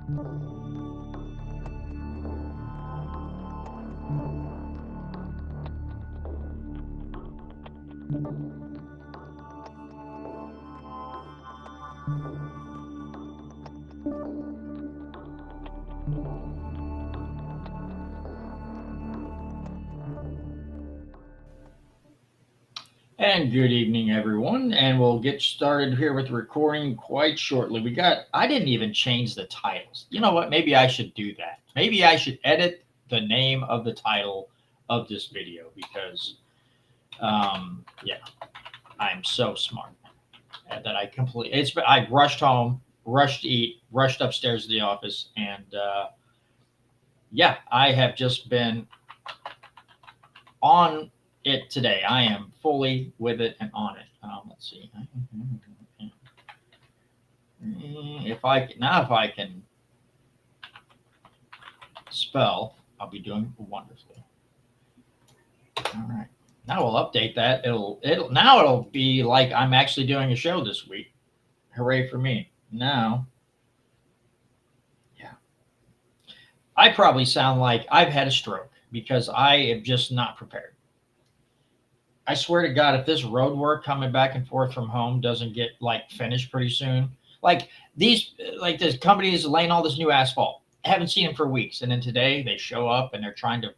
And good evening, everyone. And we'll get started here with recording quite shortly. I didn't even change the titles. You know what? Maybe I should do that. Maybe I should edit the name of the title of this video because, yeah, I'm so smart that I rushed home, rushed to eat, rushed upstairs to the office. And yeah, I have just been on it today. I am fully with it and on it. Let's see. If I can spell, I'll be doing wonderfully. All right. Now we'll update that. It'll be like I'm actually doing a show this week. Hooray for me. Now, yeah. I probably sound like I've had a stroke because I am just not prepared. I swear to God, if this road work coming back and forth from home doesn't get finished pretty soon, this company is laying all this new asphalt. I haven't seen them for weeks, and then today they show up and they're trying to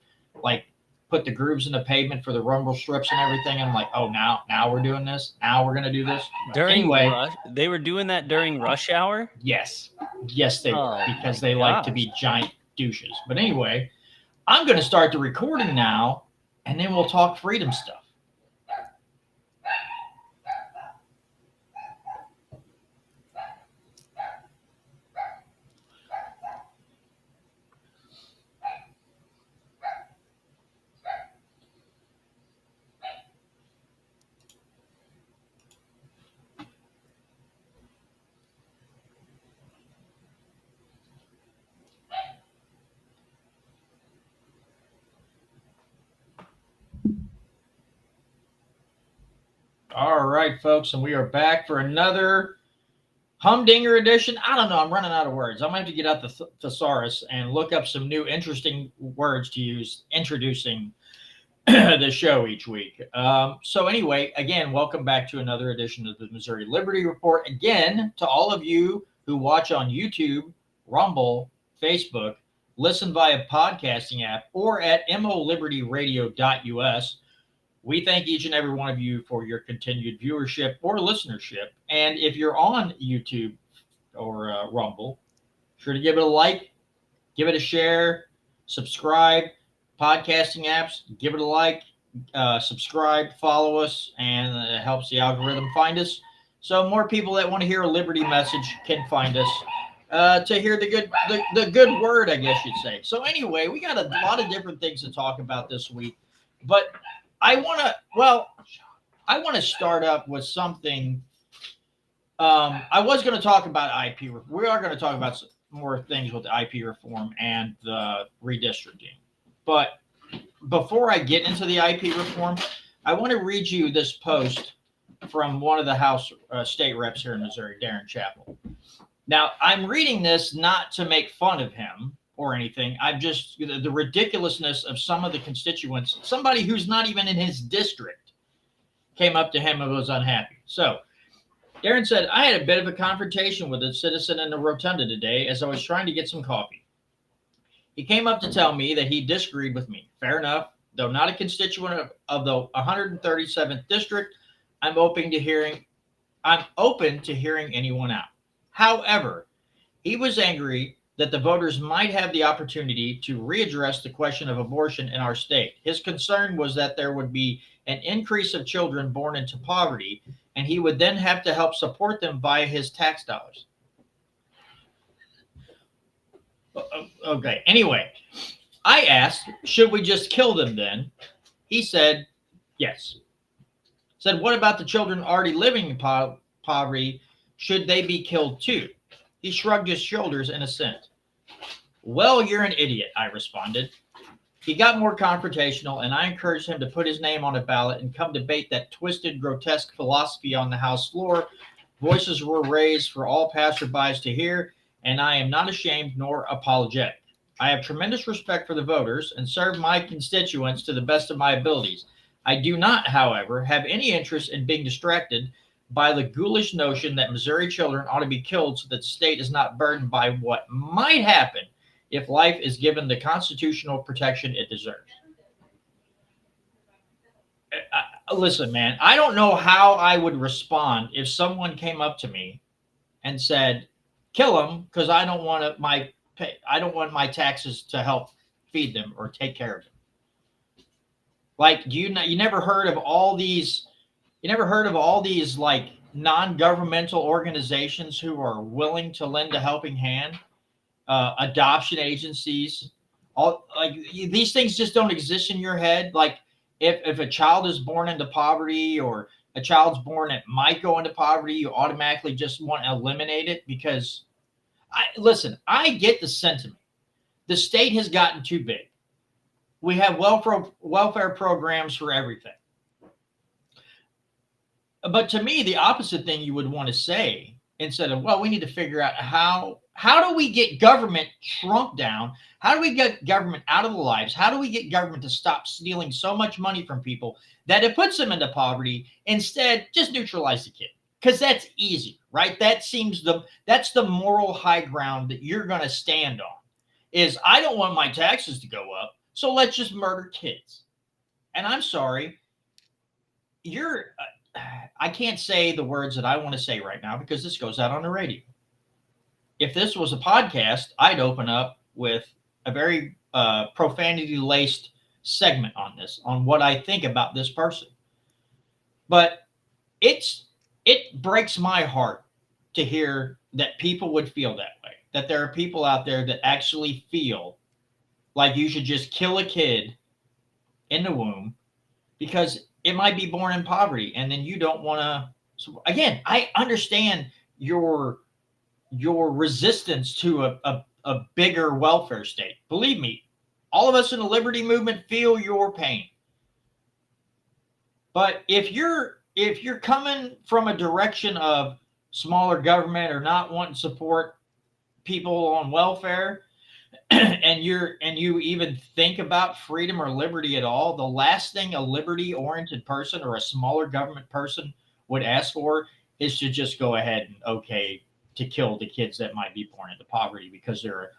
put the grooves in the pavement for the rumble strips and everything. I'm like, oh, now we're doing this. Now we're gonna do this. They were doing that during rush hour. Yes, they were because they like to be giant douches. But anyway, I'm gonna start the recording now, and then we'll talk freedom stuff. All right, folks, and we are back for another humdinger edition. I don't know. I'm running out of words. I'm going to have to get out the thesaurus and look up some new interesting words to use introducing the show each week. So anyway, again, welcome back to another edition of the Missouri Liberty Report. Again, to all of you who watch on YouTube, Rumble, Facebook, listen via podcasting app, or at molibertyradio.us. We thank each and every one of you for your continued viewership or listenership. And if you're on YouTube or Rumble, sure to give it a like, give it a share, subscribe. Podcasting apps, give it a like, subscribe, follow us, and it helps the algorithm find us. So more people that want to hear a liberty message can find us to hear the good word, I guess you'd say. So anyway, we got a lot of different things to talk about this week, but I want to start up with something. I was going to talk about IP. We are going to talk about some more things with the IP reform and the redistricting. But before I get into the IP reform, I want to read you this post from one of the House state reps here in Missouri, Darren Chapell. Now, I'm reading this not to make fun of him or anything. I'm just the ridiculousness of some of the constituents. Somebody who's not even in his district came up to him and was unhappy. So Darren said, I had a bit of a confrontation with a citizen in the rotunda today as I was trying to get some coffee. He came up to tell me that he disagreed with me. Fair enough. Though not a constituent of the 137th district, I'm open to hearing anyone out. However, he was angry that the voters might have the opportunity to readdress the question of abortion in our state. His concern was that there would be an increase of children born into poverty, and he would then have to help support them via his tax dollars. Okay. Anyway, I asked, should we just kill them then? He said, yes. Said, what about the children already living in poverty? Should they be killed too? He shrugged his shoulders in assent. Well, you're an idiot, I responded. He got more confrontational, and I encouraged him to put his name on a ballot and come debate that twisted, grotesque philosophy on the House floor. Voices were raised for all passerbys to hear, and I am not ashamed nor apologetic. I have tremendous respect for the voters and serve my constituents to the best of my abilities. I do not, however, have any interest in being distracted by the ghoulish notion that Missouri children ought to be killed so that the state is not burdened by what might happen if life is given the constitutional protection it deserves. Listen, man, I don't know how I would respond if someone came up to me and said, "Kill them because I don't want my taxes to help feed them or take care of them." Like, you never heard of all these? You never heard of all these like non-governmental organizations who are willing to lend a helping hand? Adoption agencies, all like these things just don't exist in your head. Like if a child is born into poverty or a child's born that might go into poverty, you automatically just want to eliminate it because I get the sentiment. The state has gotten too big. We have welfare programs for everything. But to me, the opposite thing you would want to say instead of, well, we need to figure out how do we get government shrunk down? How do we get government out of the lives? How do we get government to stop stealing so much money from people that it puts them into poverty? Instead, just neutralize the kid because that's easy, right? That's the moral high ground that you're going to stand on. Is I don't want my taxes to go up, so let's just murder kids. And I'm sorry, I can't say the words that I want to say right now because this goes out on the radio. If this was a podcast, I'd open up with a very profanity-laced segment on this, on what I think about this person. But it breaks my heart to hear that people would feel that way, that there are people out there that actually feel like you should just kill a kid in the womb because it might be born in poverty, and then you don't want to. So again, I understand your resistance to a bigger welfare state. Believe me, all of us in the liberty movement feel your pain. But if you're coming from a direction of smaller government or not wanting to support people on welfare, and you even think about freedom or liberty at all, the last thing a liberty-oriented person or a smaller government person would ask for is to just go ahead and to kill the kids that might be born into poverty because they're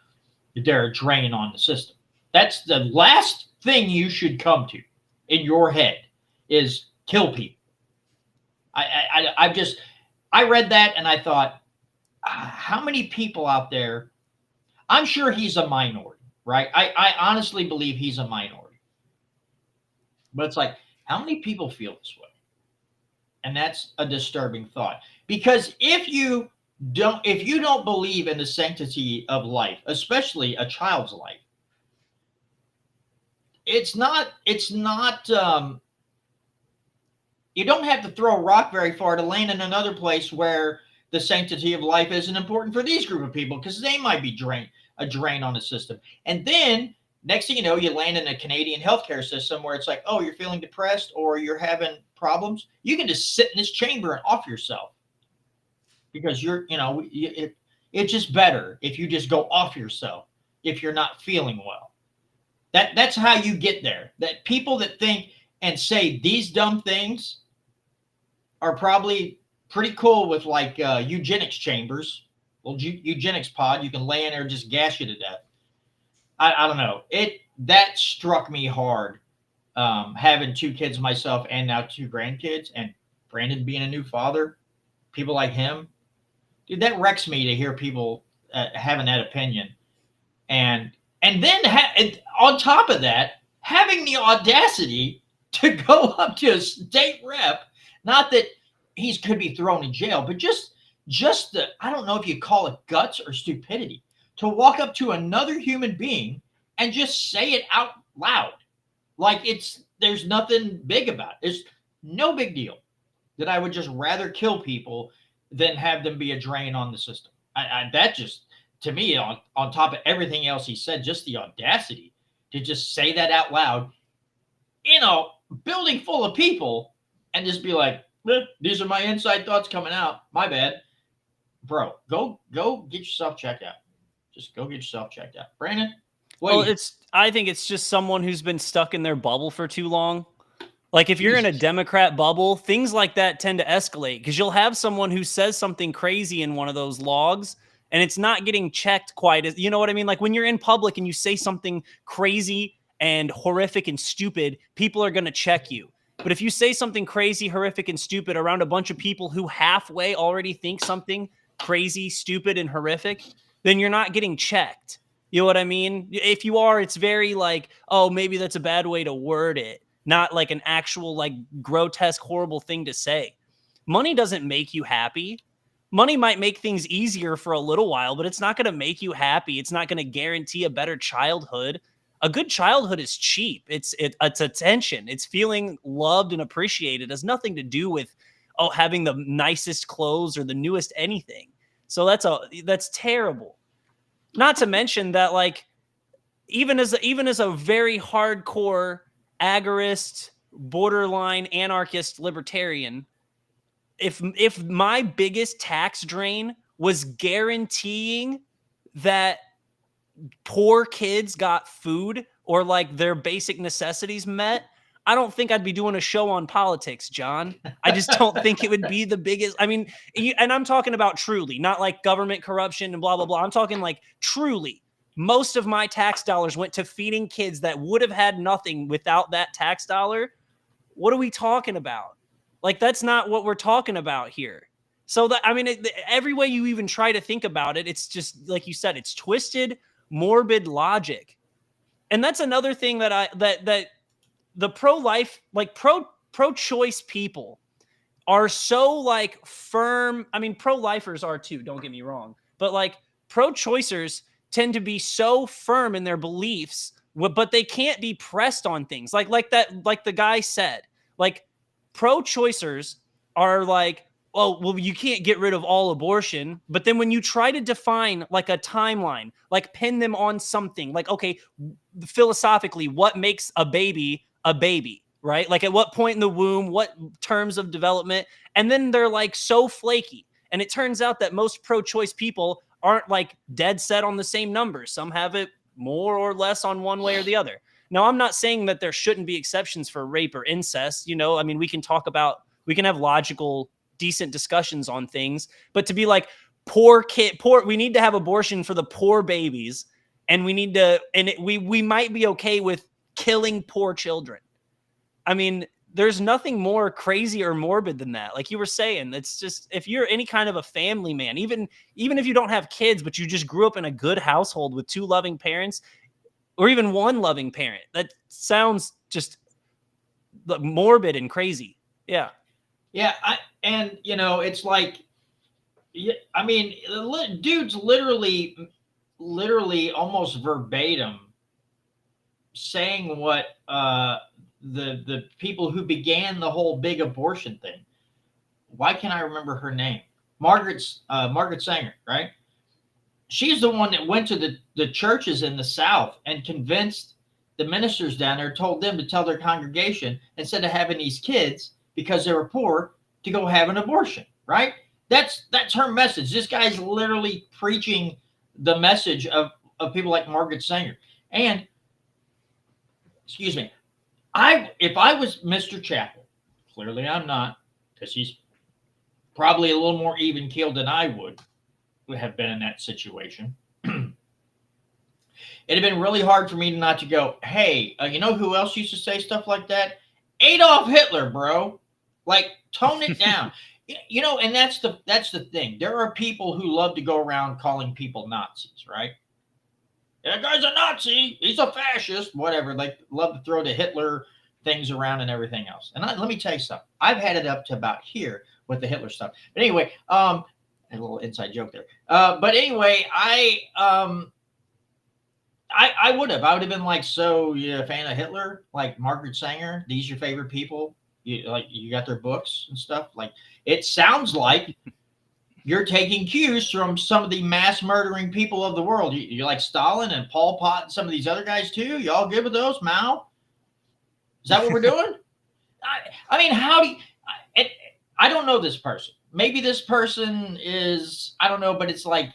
a drain on the system. That's the last thing you should come to in your head is kill people. I read that and I thought, how many people out there? I'm sure he's a minority, right? I honestly believe he's a minority. But it's like, how many people feel this way? And that's a disturbing thought. Because if you don't believe in the sanctity of life, especially a child's life, it's not you don't have to throw a rock very far to land in another place where the sanctity of life isn't important for these group of people because they might be a drain on the system. And then next thing you know, you land in a Canadian healthcare system where it's like, oh, you're feeling depressed or you're having problems. You can just sit in this chamber and off yourself because it's just better if you just go off yourself if you're not feeling well. That's how you get there. That people that think and say these dumb things are probably pretty cool with like eugenics chambers, well, eugenics pod. You can lay in there and just gas you to death. I don't know. That struck me hard. Having 2 kids myself and now 2 grandkids, and Brandon being a new father, people like him, dude, that wrecks me to hear people having that opinion, and then on top of that, having the audacity to go up to a state rep. Not that he could be thrown in jail, but just the, I don't know if you call it guts or stupidity, to walk up to another human being and just say it out loud. Like there's nothing big about it. It's no big deal that I would just rather kill people than have them be a drain on the system. That just, to me, on top of everything else he said, just the audacity to just say that out loud in a building full of people and just be like, these are my inside thoughts coming out. My bad. bro, go get yourself checked out. Just go get yourself checked out. Brandon, what do Well, you? I think it's just someone who's been stuck in their bubble for too long. Like if you're in a Jesus. Democrat bubble, things like that tend to escalate because you'll have someone who says something crazy in one of those logs and it's not getting checked quite as, you know what I mean? Like when you're in public and you say something crazy and horrific and stupid, people are going to check you. But if you say something crazy, horrific, and stupid around a bunch of people who halfway already think something crazy, stupid, and horrific, then you're not getting checked. You know what I mean? If you are, it's very like, oh, maybe that's a bad way to word it, not like an actual, like, grotesque, horrible thing to say. Money doesn't make you happy. Money might make things easier for a little while, but it's not going to make you happy. It's not going to guarantee a better childhood. A good childhood is cheap. It's attention. It's feeling loved and appreciated. It has nothing to do with having the nicest clothes or the newest anything. So that's terrible. Not to mention that, like, even as a very hardcore agorist, borderline anarchist libertarian, if my biggest tax drain was guaranteeing that poor kids got food or like their basic necessities met, I don't think I'd be doing a show on politics, John. I just don't think it would be the biggest. I mean, and I'm talking about truly, not like government corruption and blah, blah, blah. I'm talking like truly. Most of my tax dollars went to feeding kids that would have had nothing without that tax dollar. What are we talking about? Like, that's not what we're talking about here. So that, I mean, every way you even try to think about it, it's just, like you said, it's twisted, morbid logic. And that's another thing that that the pro-life, like pro-choice people are so like firm. I mean, pro-lifers are too, don't get me wrong. But like pro-choicers tend to be so firm in their beliefs, but they can't be pressed on things. Like the guy said, like pro-choicers are like, oh, well, you can't get rid of all abortion. But then when you try to define like a timeline, like pin them on something, like, okay, philosophically, what makes a baby, right? Like at what point in the womb, what terms of development? And then they're like so flaky. And it turns out that most pro-choice people aren't like dead set on the same numbers. Some have it more or less on one way or the other. Now, I'm not saying that there shouldn't be exceptions for rape or incest. You know, I mean, we can have logical, decent discussions on things, but to be like we need to have abortion for the poor babies, and we might be okay with killing poor children. I mean, there's nothing more crazy or morbid than that. Like you were saying, it's just, if you're any kind of a family man, even if you don't have kids, but you just grew up in a good household with two loving parents, or even one loving parent, that sounds just morbid and crazy. Yeah. Yeah, and you know, it's like, I mean, dude's literally almost verbatim saying what the people who began the whole big abortion thing. Why can't I remember her name? Margaret Sanger, right? She's the one that went to the churches in the South and convinced the ministers down there, told them to tell their congregation, instead of having these kids because they were poor, to go have an abortion, right? That's her message. This guy's literally preaching the message of people like Margaret Sanger. And excuse me, if I was Mr. Chapell, clearly I'm not, because he's probably a little more even keeled than I would have been in that situation. It'd have been really hard for me not to go, hey, you know who else used to say stuff like that? Adolf Hitler, bro. Like, tone it down. You know, and that's the thing. There are people who love to go around calling people Nazis, right? That guy's a Nazi. He's a fascist. Whatever. Like, love to throw the Hitler things around and everything else. And let me tell you something. I've had it up to about here with the Hitler stuff. But anyway, a little inside joke there. But anyway, I would have been like, so you a fan of Hitler? Like Margaret Sanger? These your favorite people? You got their books and stuff? Like, it sounds like you're taking cues from some of the mass murdering people of the world. You like Stalin and Pol Pot and some of these other guys too? Y'all good with those? Mao? Is that what we're doing? I mean, how do you... I don't know this person. maybe this person is, I don't know, but it's like,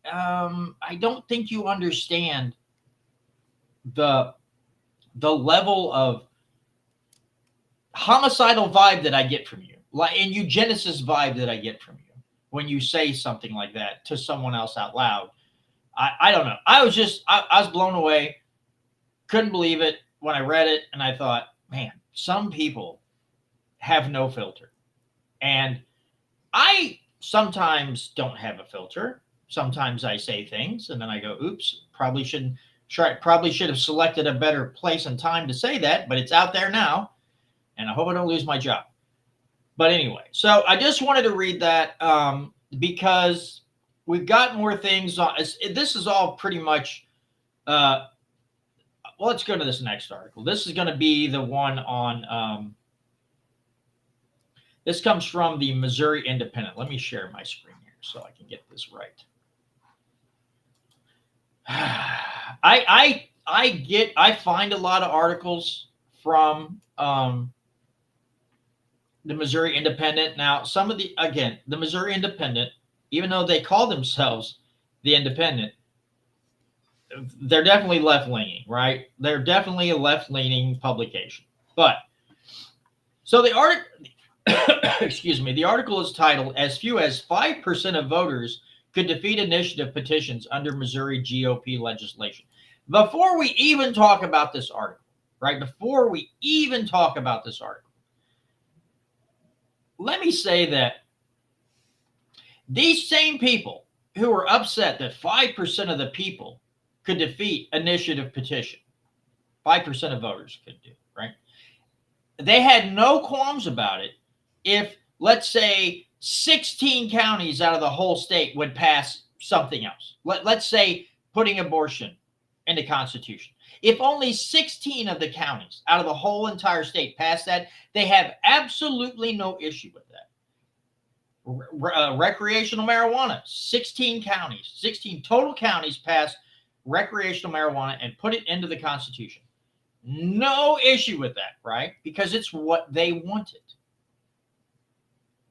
I don't think you understand the level of homicidal vibe that I get from you, like, and eugenicist vibe that I get from you when you say something like that to someone else out loud. I don't know. I was blown away. Couldn't believe it when I read it, and I thought, man, some people have no filter. And I sometimes don't have a filter. Sometimes I say things and then I go, oops, probably should have selected a better place and time to say that, but it's out there now, and I hope I don't lose my job. But anyway, so I just wanted to read that because we've got more things on. This is all pretty much. Well, let's go to this next article. This is going to be the one on. This comes from the Missouri Independent. Let me share my screen here so I can get this right. I find a lot of articles from the Missouri Independent. Now, the Missouri Independent, even though they call themselves the Independent, they're definitely left-leaning, right? They're definitely a left-leaning publication. But so the article, excuse me, the article is titled "As Few as 5% of Voters Could Defeat Initiative Petitions Under Missouri GOP Legislation." Before we even talk about this article, right? Before we even talk about this article, let me say that these same people who are upset that 5% of the people could defeat initiative petition, 5% of voters could do, right? They had no qualms about it if, let's say, 16 counties out of the whole state would pass something else. Let's say putting abortion in the Constitution. If only 16 of the counties out of the whole entire state pass that, they have absolutely no issue with that. Recreational marijuana, 16 counties, 16 total counties pass recreational marijuana and put it into the Constitution. No issue with that, right? Because it's what they wanted.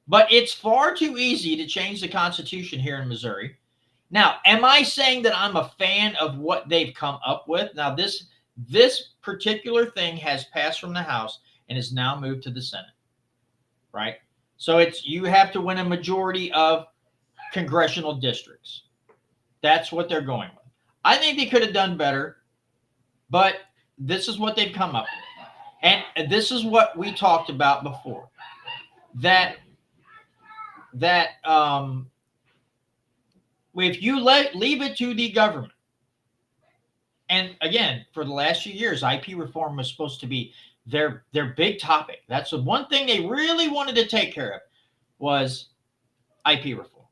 But it's far too easy to change the Constitution here in Missouri. Now, am I saying that I'm a fan of what they've come up with? Now, this particular thing has passed from the House and is now moved to the Senate, right? So you have to win a majority of congressional districts. That's what they're going with. I think they could have done better, but this is what they've come up with. And this is what we talked about before. That if you leave it to the government, and again, for the last few years, IP reform was supposed to be their big topic. That's the one thing they really wanted to take care of was IP reform.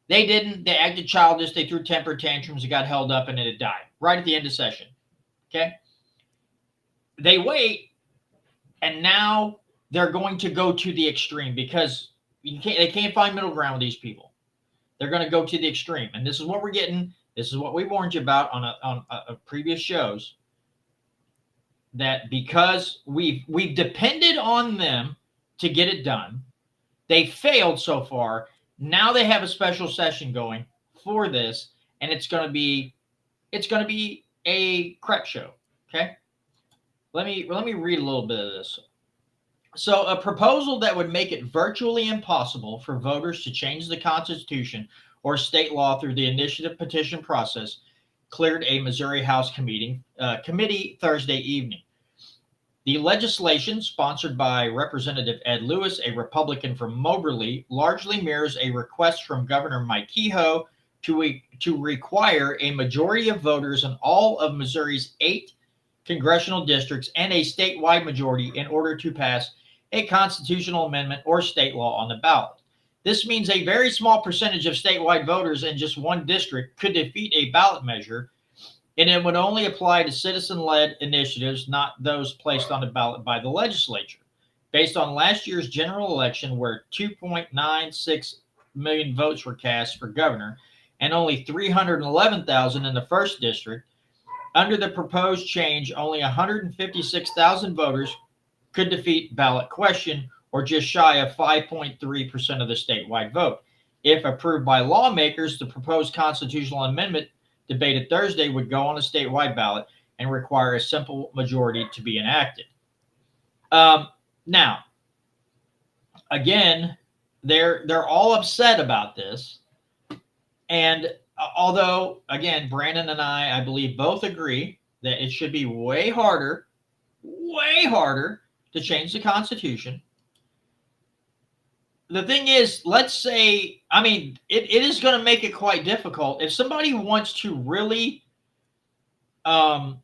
They didn't. They acted childish. They threw temper tantrums. It got held up, and it died right at the end of session. Okay. They wait, and now they're going to go to the extreme because they can't find middle ground with these people. They're going to go to the extreme, and this is what we're getting. This is what we warned you about on previous shows. That because we've depended on them to get it done, they failed so far. Now they have a special session going for this, and it's going to be a crap show. Okay, let me read a little bit of this. So, a proposal that would make it virtually impossible for voters to change the Constitution or state law through the initiative petition process cleared a Missouri House committee Thursday evening. The legislation, sponsored by Representative Ed Lewis, a Republican from Moberly, largely mirrors a request from Governor Mike Kehoe to require a majority of voters in all of Missouri's 8 congressional districts and a statewide majority in order to pass a constitutional amendment or state law on the ballot. This means a very small percentage of statewide voters in just one district could defeat a ballot measure, and it would only apply to citizen-led initiatives, not those placed on the ballot by the legislature. Based on last year's general election, where 2.96 million votes were cast for governor and only 311,000 in the first district, under the proposed change, only 156,000 voters could defeat ballot question or just shy of 5.3% of the statewide vote. If approved by lawmakers, the proposed constitutional amendment debated Thursday would go on a statewide ballot and require a simple majority to be enacted. Now, again, they're all upset about this, and although, again, Brandon and I believe both agree that it should be way harder to change the Constitution. The thing is, let's say, I mean, it is going to make it quite difficult. If somebody wants to really, if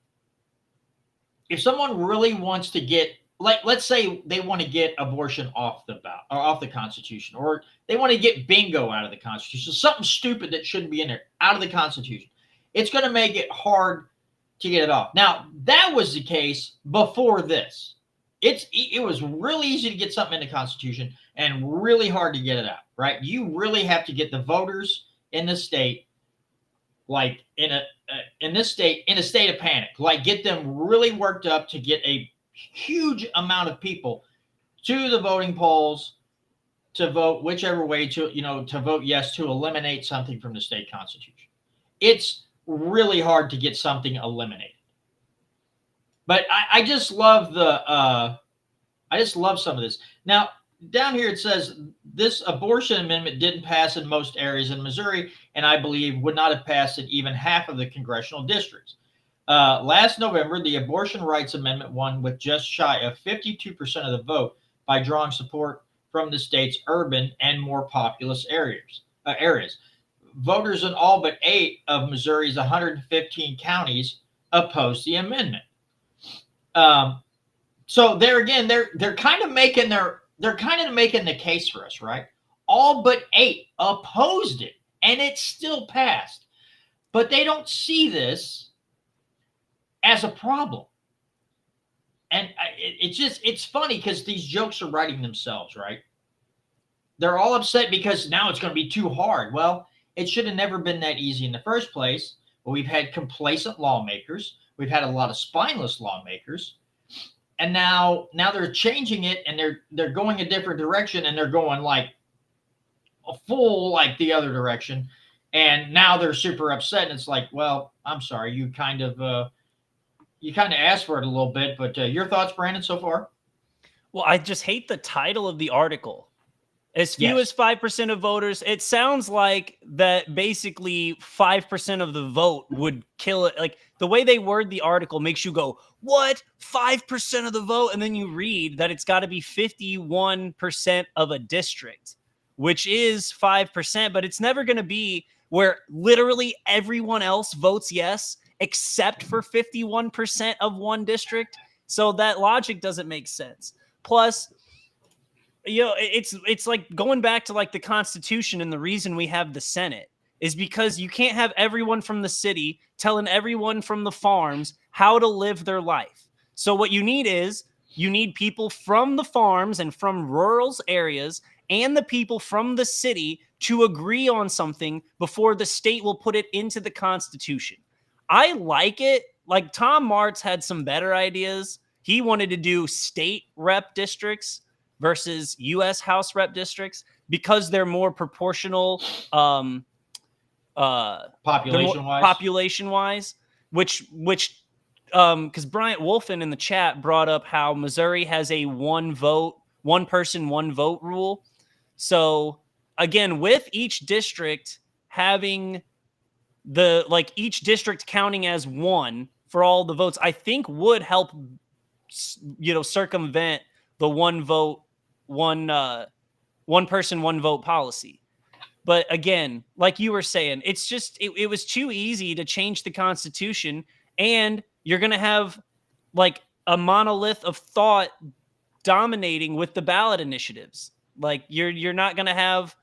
someone really wants to get, like, let's say they want to get abortion off the ballot or off the Constitution, or they want to get bingo out of the Constitution, something stupid that shouldn't be in there out of the Constitution, it's going to make it hard to get it off. Now, that was the case before this. It was really easy to get something in the Constitution and really hard to get it out, right? You really have to get the voters in the state, like in a state of panic, like get them really worked up to get a huge amount of people to the voting polls to vote whichever way to vote yes to eliminate something from the state constitution. It's really hard to get something eliminated. But I just love some of this. Now, down here it says this abortion amendment didn't pass in most areas in Missouri, and I believe would not have passed in even half of the congressional districts. Last November, the abortion rights amendment won with just shy of 52% of the vote by drawing support from the state's urban and more populous areas. Voters in all but 8 of Missouri's 115 counties opposed the amendment. So there again, they're kind of making the case for us, right? All but 8 opposed it, and it still passed. But they don't see this as a problem. And it's funny because these jokes are writing themselves, right? They're all upset because now it's going to be too hard. Well, it should have never been that easy in the first place. But we've had complacent lawmakers. We've had a lot of spineless lawmakers. And now they're changing it, and they're going a different direction, and they're going like a full like the other direction. And now they're super upset, and it's like, well, I'm sorry, you kind of asked for it a little bit, but your thoughts, Brandon, so far? Well, I just hate the title of the article. As few as 5% of voters, it sounds like that basically 5% of the vote would kill it. Like the way they word the article makes you go, what? 5% of the vote? And then you read that it's got to be 51% of a district, which is 5%, but it's never going to be where literally everyone else votes yes, except for 51% of one district. So that logic doesn't make sense. Plus, it's like going back to like the Constitution, and the reason we have the Senate is because you can't have everyone from the city telling everyone from the farms how to live their life. So what you need people from the farms and from rural areas and the people from the city to agree on something before the state will put it into the Constitution. I like it. Like Tom Martz had some better ideas. He wanted to do state rep districts versus U.S. House rep districts because they're more proportional population-wise, which because Bryant Wolfen in the chat brought up how Missouri has a one person, one vote rule. So again, with each district having each district counting as one for all the votes, I think would help, circumvent the one person, one vote policy. But again, like you were saying, it's just, it was too easy to change the Constitution, and you're going to have like a monolith of thought dominating with the ballot initiatives. Like you're not going to have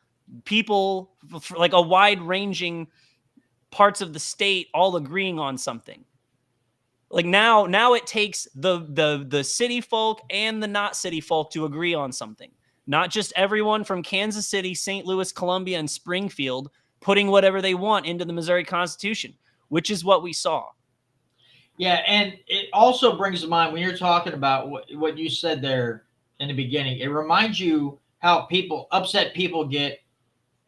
people like a wide ranging parts of the state all agreeing on something. Like now it takes the city folk and the not city folk to agree on something. Not just everyone from Kansas City, St. Louis, Columbia, and Springfield putting whatever they want into the Missouri Constitution, which is what we saw. Yeah, and it also brings to mind when you're talking about what you said there in the beginning. It reminds you how upset people get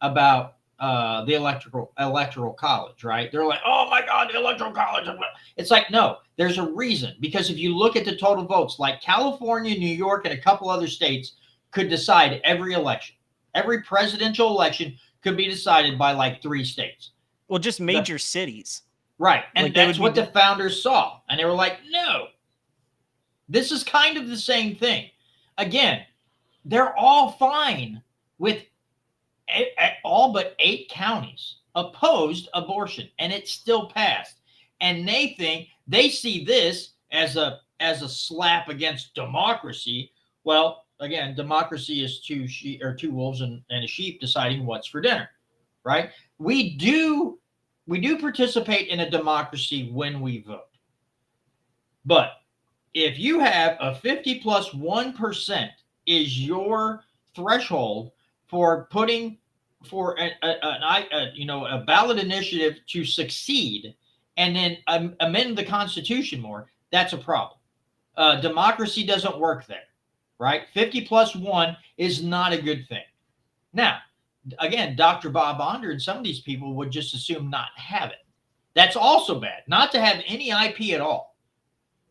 about the electoral college, right? They're like, oh my God, the electoral college. It's like, no, there's a reason. Because if you look at the total votes, like California, New York, and a couple other states could decide every election. Every presidential election could be decided by like 3 states. Well, just major cities. Right. And Like, that's what the founders saw. And they were like, no, this is kind of the same thing. Again, they're all fine with all but 8 counties opposed abortion, and it still passed. And they see this as a slap against democracy. Well, again, democracy is two wolves and a sheep deciding what's for dinner, right? We do participate in a democracy when we vote. But if you have a 50 plus 1% is your threshold for putting for a ballot initiative to succeed, and then amend the Constitution more, that's a problem. Democracy doesn't work there, right? 50 plus 1 is not a good thing. Now, again, Dr. Bob Onder and some of these people would just assume not have it. That's also bad, not to have any IP at all,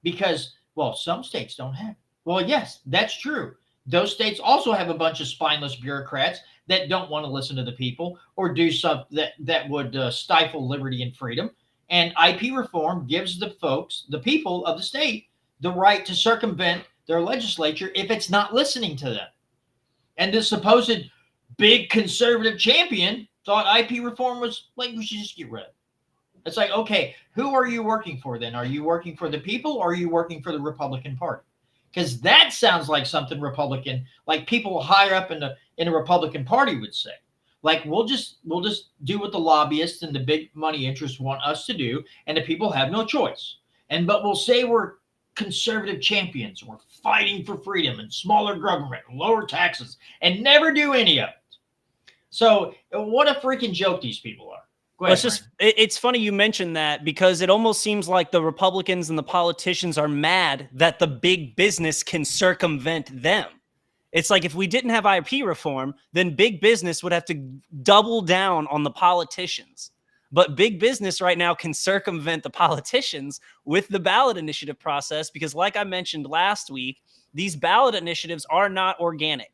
because, well, some states don't have it. Well, yes, that's true. Those states also have a bunch of spineless bureaucrats that don't want to listen to the people or do something that would stifle liberty and freedom. And IP reform gives the people of the state, the right to circumvent their legislature if it's not listening to them. And this supposed big conservative champion thought IP reform was like, we should just get rid of it. It's like, okay, who are you working for then? Are you working for the people, or are you working for the Republican Party? Because that sounds like something Republican, like people higher up in the Republican Party would say. Like, we'll just do what the lobbyists and the big money interests want us to do, and the people have no choice. But we'll say we're conservative champions, we're fighting for freedom and smaller government, and lower taxes, and never do any of it. So what a freaking joke these people are. Well, it's funny you mentioned that, because it almost seems like the Republicans and the politicians are mad that the big business can circumvent them. It's like, if we didn't have IP reform, then big business would have to double down on the politicians. But big business right now can circumvent the politicians with the ballot initiative process, because like I mentioned last week, these ballot initiatives are not organic.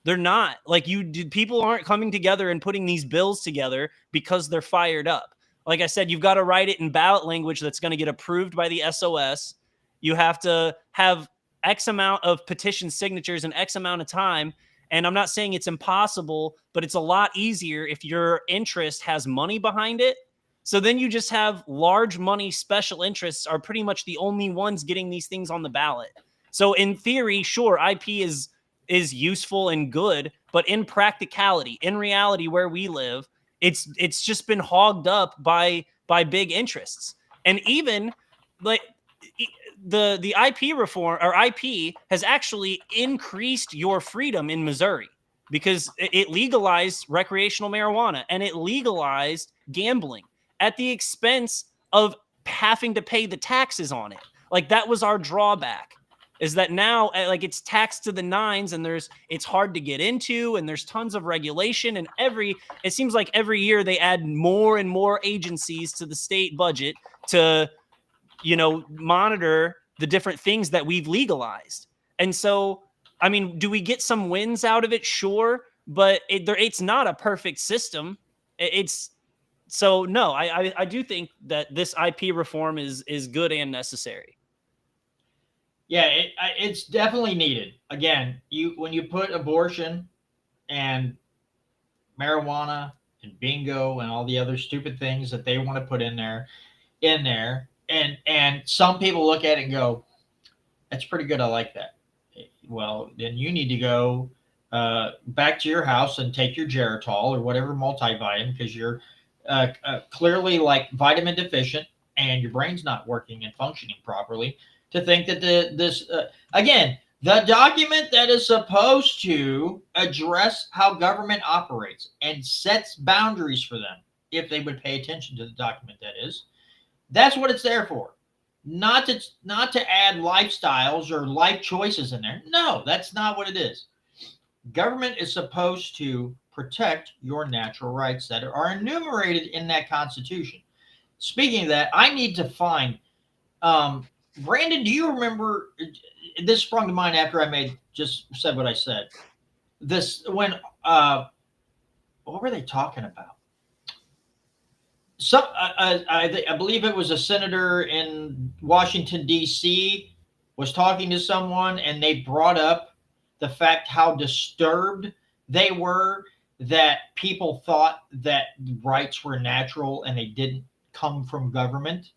They're not like people aren't coming together and putting these bills together because they're fired up. Like I said, you've got to write it in ballot language that's going to get approved by the SOS. You have to have X amount of petition signatures in X amount of time. And I'm not saying it's impossible, but it's a lot easier if your interest has money behind it. So then you just have large money special interests are pretty much the only ones getting these things on the ballot. So in theory, sure, IP is useful and good, but in practicality, in reality, where we live, it's just been hogged up by big interests. And even like the IP reform, or IP, has actually increased your freedom in Missouri, because it legalized recreational marijuana and it legalized gambling at the expense of having to pay the taxes on it. Like, that was our drawback, is that now, like, it's taxed to the nines, and it's hard to get into, and there's tons of regulation, and it seems like every year they add more and more agencies to the state budget to, monitor the different things that we've legalized. And so, I mean, do we get some wins out of it? Sure, but it's not a perfect system. So no, I do think that this IP reform is good and necessary. Yeah, it's definitely needed. Again, when you put abortion and marijuana and bingo and all the other stupid things that they want to put in there, and some people look at it and go, "That's pretty good. I like that." Well, then you need to go back to your house and take your Geritol or whatever multivitamin, because you're clearly like vitamin deficient and your brain's not working and functioning properly, to think that again, the document that is supposed to address how government operates and sets boundaries for them, if they would pay attention to the document, that's what it's there for. not to add lifestyles or life choices in there. No, that's not what it is. Government is supposed to protect your natural rights that are enumerated in that Constitution. Speaking of that, I need to find. Brandon, do you remember? This sprung to mind after I just said what I said. This when what were they talking about? I believe it was a senator in Washington D.C. was talking to someone, and they brought up the fact how disturbed they were that people thought that rights were natural and they didn't come from government.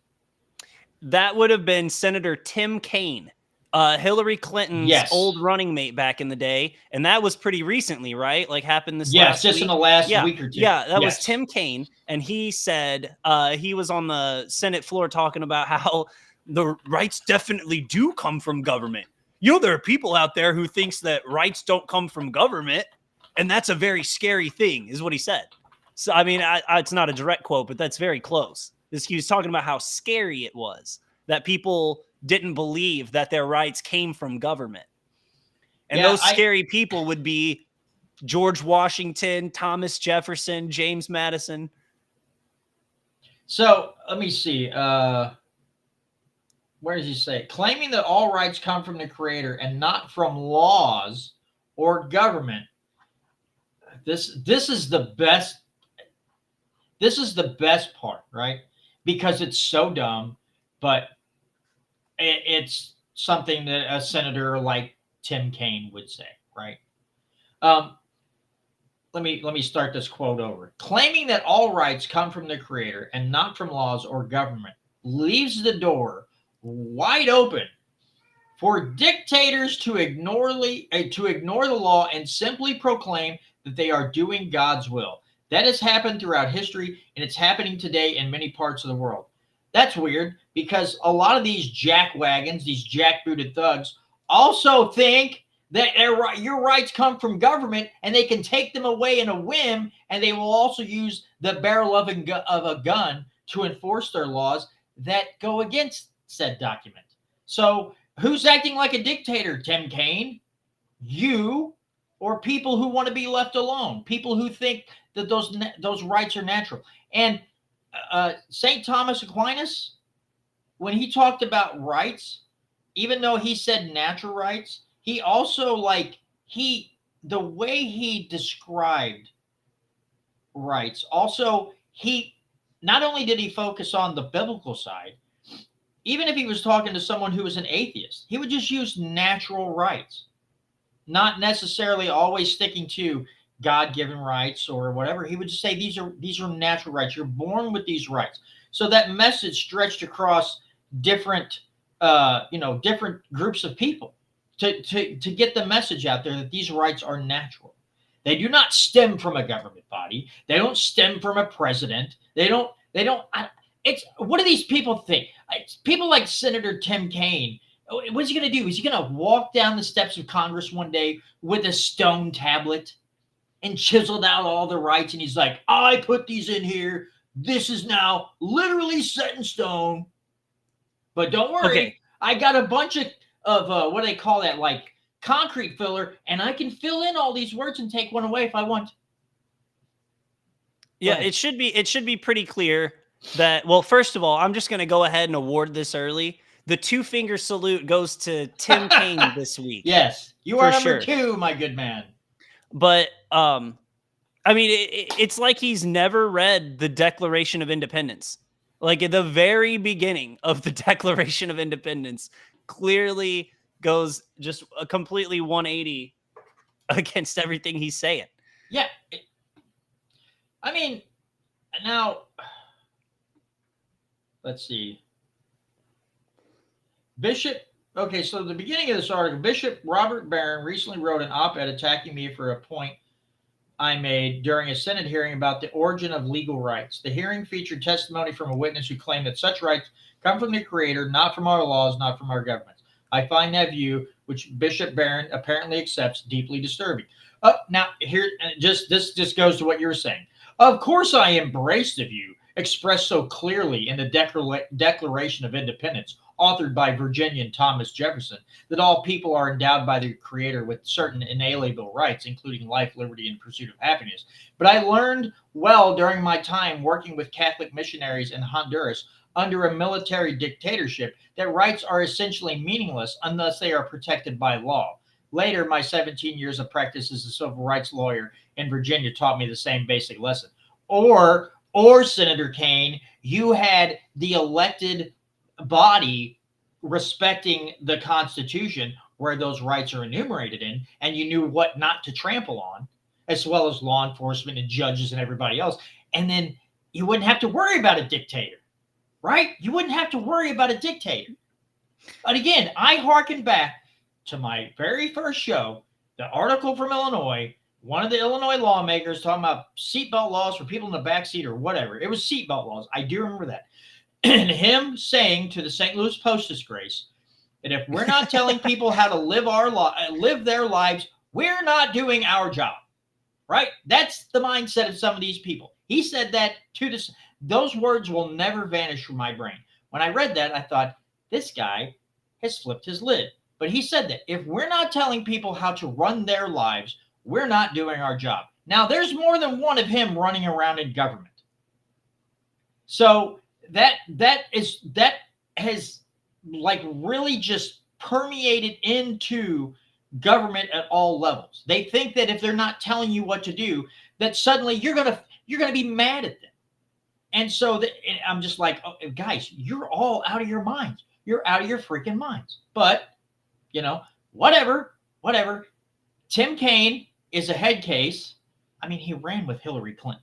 That would have been Senator Tim Kaine, Hillary Clinton's old running mate back in the day. And that was pretty recently, right? Like happened this last just week. In the last week or two. Yeah, that was Tim Kaine. And he said he was on the Senate floor talking about how the rights definitely do come from government. You know, there are people out there who thinks that rights don't come from government. And that's a very scary thing, is what he said. So, I mean, it's not a direct quote, but that's very close. He was talking about how scary it was that people didn't believe that their rights came from government. And those scary people would be George Washington, Thomas Jefferson, James Madison. So let me see. Where does he say? Claiming that all rights come from the Creator and not from laws or government. This is the best. This is the best part, right? Because it's so dumb, but it's something that a senator like Tim Kaine would say, right? Let me start this quote over. Claiming that all rights come from the Creator and not from laws or government leaves the door wide open for dictators to ignore the law and simply proclaim that they are doing God's will. That has happened throughout history, and it's happening today in many parts of the world. That's weird, because a lot of these jackwagons, these jackbooted thugs, also think that your rights come from government, and they can take them away in a whim, and they will also use the barrel of a gun to enforce their laws that go against said document. So who's acting like a dictator, Tim Kaine? You, or people who want to be left alone, people who think that those rights are natural. And St. Thomas Aquinas, when he talked about rights, even though he said natural rights, he also the way he described rights, also he not only did he focus on the biblical side, even if he was talking to someone who was an atheist, he would just use natural rights, not necessarily always sticking to God-given rights or whatever. He would just say these are natural rights. You're born with these rights. So that message stretched across different different groups of people to get the message out there that these rights are natural. They do not stem from a government body. They don't stem from a president. They don't. It's what do these people think? It's people like Senator Tim Kaine. What's he going to do? Is he going to walk down the steps of Congress one day with a stone tablet and chiseled out all the rights? And he's like, I put these in here. This is now literally set in stone. But don't worry. Okay. I got a bunch of what do they call that? Like concrete filler. And I can fill in all these words and take one away if I want. Yeah, it should be pretty clear that, well, first of all, I'm just going to go ahead and award this early. The 2-finger salute goes to Tim Kaine this week. Yes, you are number 2, my good man. But I mean, it's like he's never read the Declaration of Independence. Like at the very beginning of the Declaration of Independence, clearly goes just a completely 180 against everything he's saying. Yeah, I mean, now let's see. Okay, so the beginning of this article, Bishop Robert Barron recently wrote an op-ed attacking me for a point I made during a Senate hearing about the origin of legal rights. The hearing featured testimony from a witness who claimed that such rights come from the Creator, not from our laws, not from our governments. I find that view, which Bishop Barron apparently accepts, deeply disturbing. Now, here, this just goes to what you were saying. Of course I embrace the view expressed so clearly in the Declaration of Independence. authored by Virginian Thomas Jefferson, that all people are endowed by their Creator with certain inalienable rights, including life, liberty, and pursuit of happiness. But I learned well during my time working with Catholic missionaries in Honduras under a military dictatorship that rights are essentially meaningless unless they are protected by law. Later, my 17 years of practice as a civil rights lawyer in Virginia taught me the same basic lesson. Or Senator Kane, you had the elected body respecting the Constitution where those rights are enumerated in, and you knew what not to trample on, as well as law enforcement and judges and everybody else. And then you wouldn't have to worry about a dictator, right? You wouldn't have to worry about a dictator. But again, I hearken back to my very first show, the article from Illinois, one of the Illinois lawmakers talking about seatbelt laws for people in the back seat or whatever. It was seatbelt laws. I do remember that. And him saying to the St. Louis Post disgrace that if we're not telling people how to live their lives, we're not doing our job, right? That's the mindset of some of these people. He said that to this. Those words will never vanish from my brain. When I read that, I thought, this guy has flipped his lid. But he said that if we're not telling people how to run their lives, we're not doing our job. Now, there's more than one of him running around in government. So that has like really just permeated into government at all levels. They think that if they're not telling you what to do, that suddenly you're gonna be mad at them. And so I'm just like, oh, guys, you're all out of your minds. You're out of your freaking minds. But whatever. Tim Kaine is a head case. I mean, he ran with Hillary Clinton.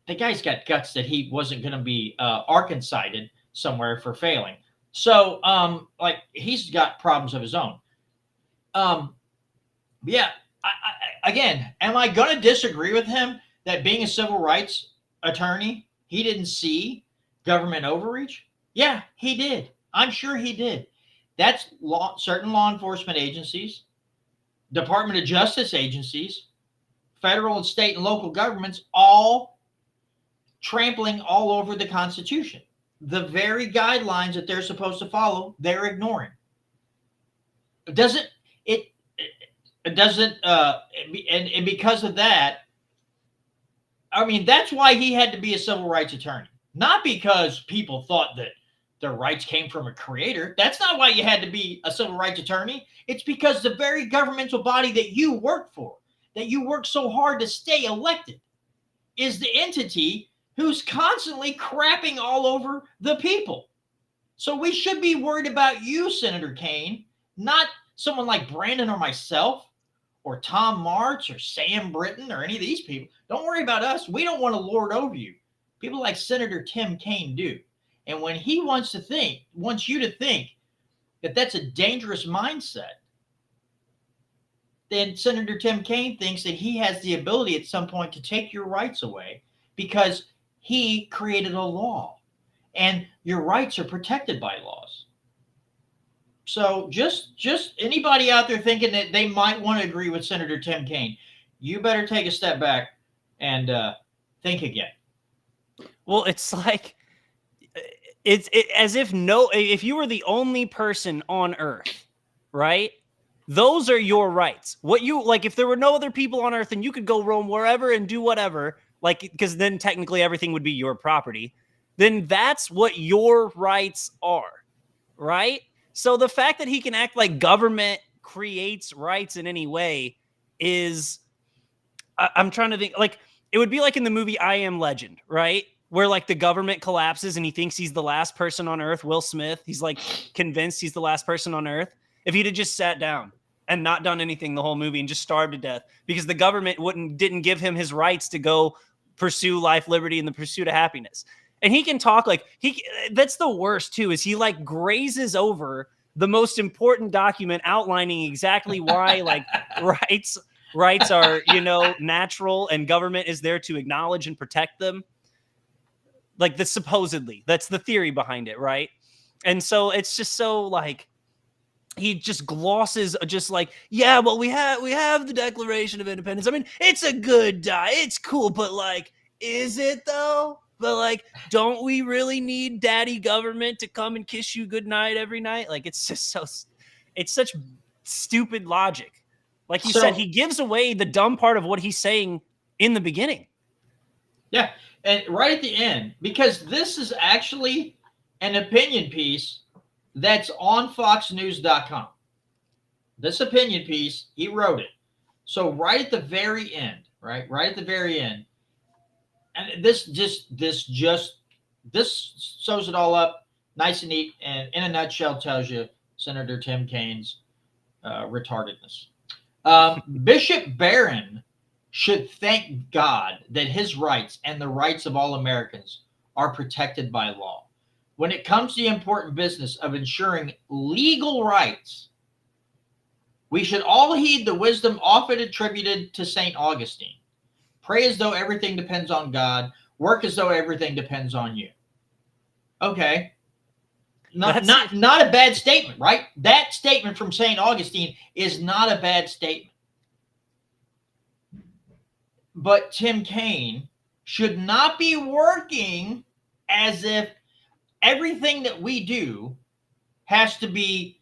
The guy's got guts that he wasn't going to be Arkansided somewhere for failing. So, he's got problems of his own. Yeah. Again, am I going to disagree with him that being a civil rights attorney, he didn't see government overreach? Yeah, he did. I'm sure he did. That's certain law enforcement agencies, Department of Justice agencies, federal and state and local governments, all trampling all over the Constitution. The very guidelines that they're supposed to follow, they're ignoring. And because of that, I mean, that's why he had to be a civil rights attorney. Not because people thought that their rights came from a creator. That's not why you had to be a civil rights attorney. It's because the very governmental body that you work for, that you work so hard to stay elected, is the entity who's constantly crapping all over the people. So we should be worried about you, Senator Kane, not someone like Brandon or myself or Tom Martz or Sam Britton or any of these people. Don't worry about us. We don't want to lord over you. People like Senator Tim Kaine do. And when he wants you to think that that's a dangerous mindset, then Senator Tim Kaine thinks that he has the ability at some point to take your rights away because he created a law and your rights are protected by laws. So just anybody out there thinking that they might want to agree with Senator Tim Kaine, you better take a step back and think again. Well, it's like, it's as if you were the only person on Earth, right? Those are your rights. What you like, if there were no other people on Earth and you could go roam wherever and do whatever, like, because then technically everything would be your property, then that's what your rights are, right? So the fact that he can act like government creates rights in any way is, I'm trying to think, like, it would be like in the movie I Am Legend, right? Where like the government collapses and he thinks he's the last person on Earth. Will Smith, he's like convinced he's the last person on Earth. If he'd have just sat down and not done anything the whole movie and just starved to death because the government didn't give him his rights to go pursue life, liberty, and the pursuit of happiness. And he can talk like that's the worst too, is he like grazes over the most important document outlining exactly why like rights are, natural and government is there to acknowledge and protect them. Like that's the theory behind it. Right. And so it's just so like, he just glosses just like, yeah, well, we have the Declaration of Independence. I mean, it's a good die. It's cool. But like, is it though? but like, don't we really need daddy government to come and kiss you goodnight every night? Like, it's just it's such stupid logic. Like you said, he gives away the dumb part of what he's saying in the beginning. Yeah, and right at the end, because this is actually an opinion piece that's on foxnews.com. This opinion piece, he wrote it. So right at the very end, right at the very end, and this sews it all up nice and neat, and in a nutshell tells you Senator Tim Kaine's retardedness. Bishop Barron should thank God that his rights and the rights of all Americans are protected by law. When it comes to the important business of ensuring legal rights, we should all heed the wisdom often attributed to St. Augustine. Pray as though everything depends on God. Work as though everything depends on you. Okay. Not a bad statement, right? That statement from St. Augustine is not a bad statement. But Tim Kaine should not be working as if everything that we do has to be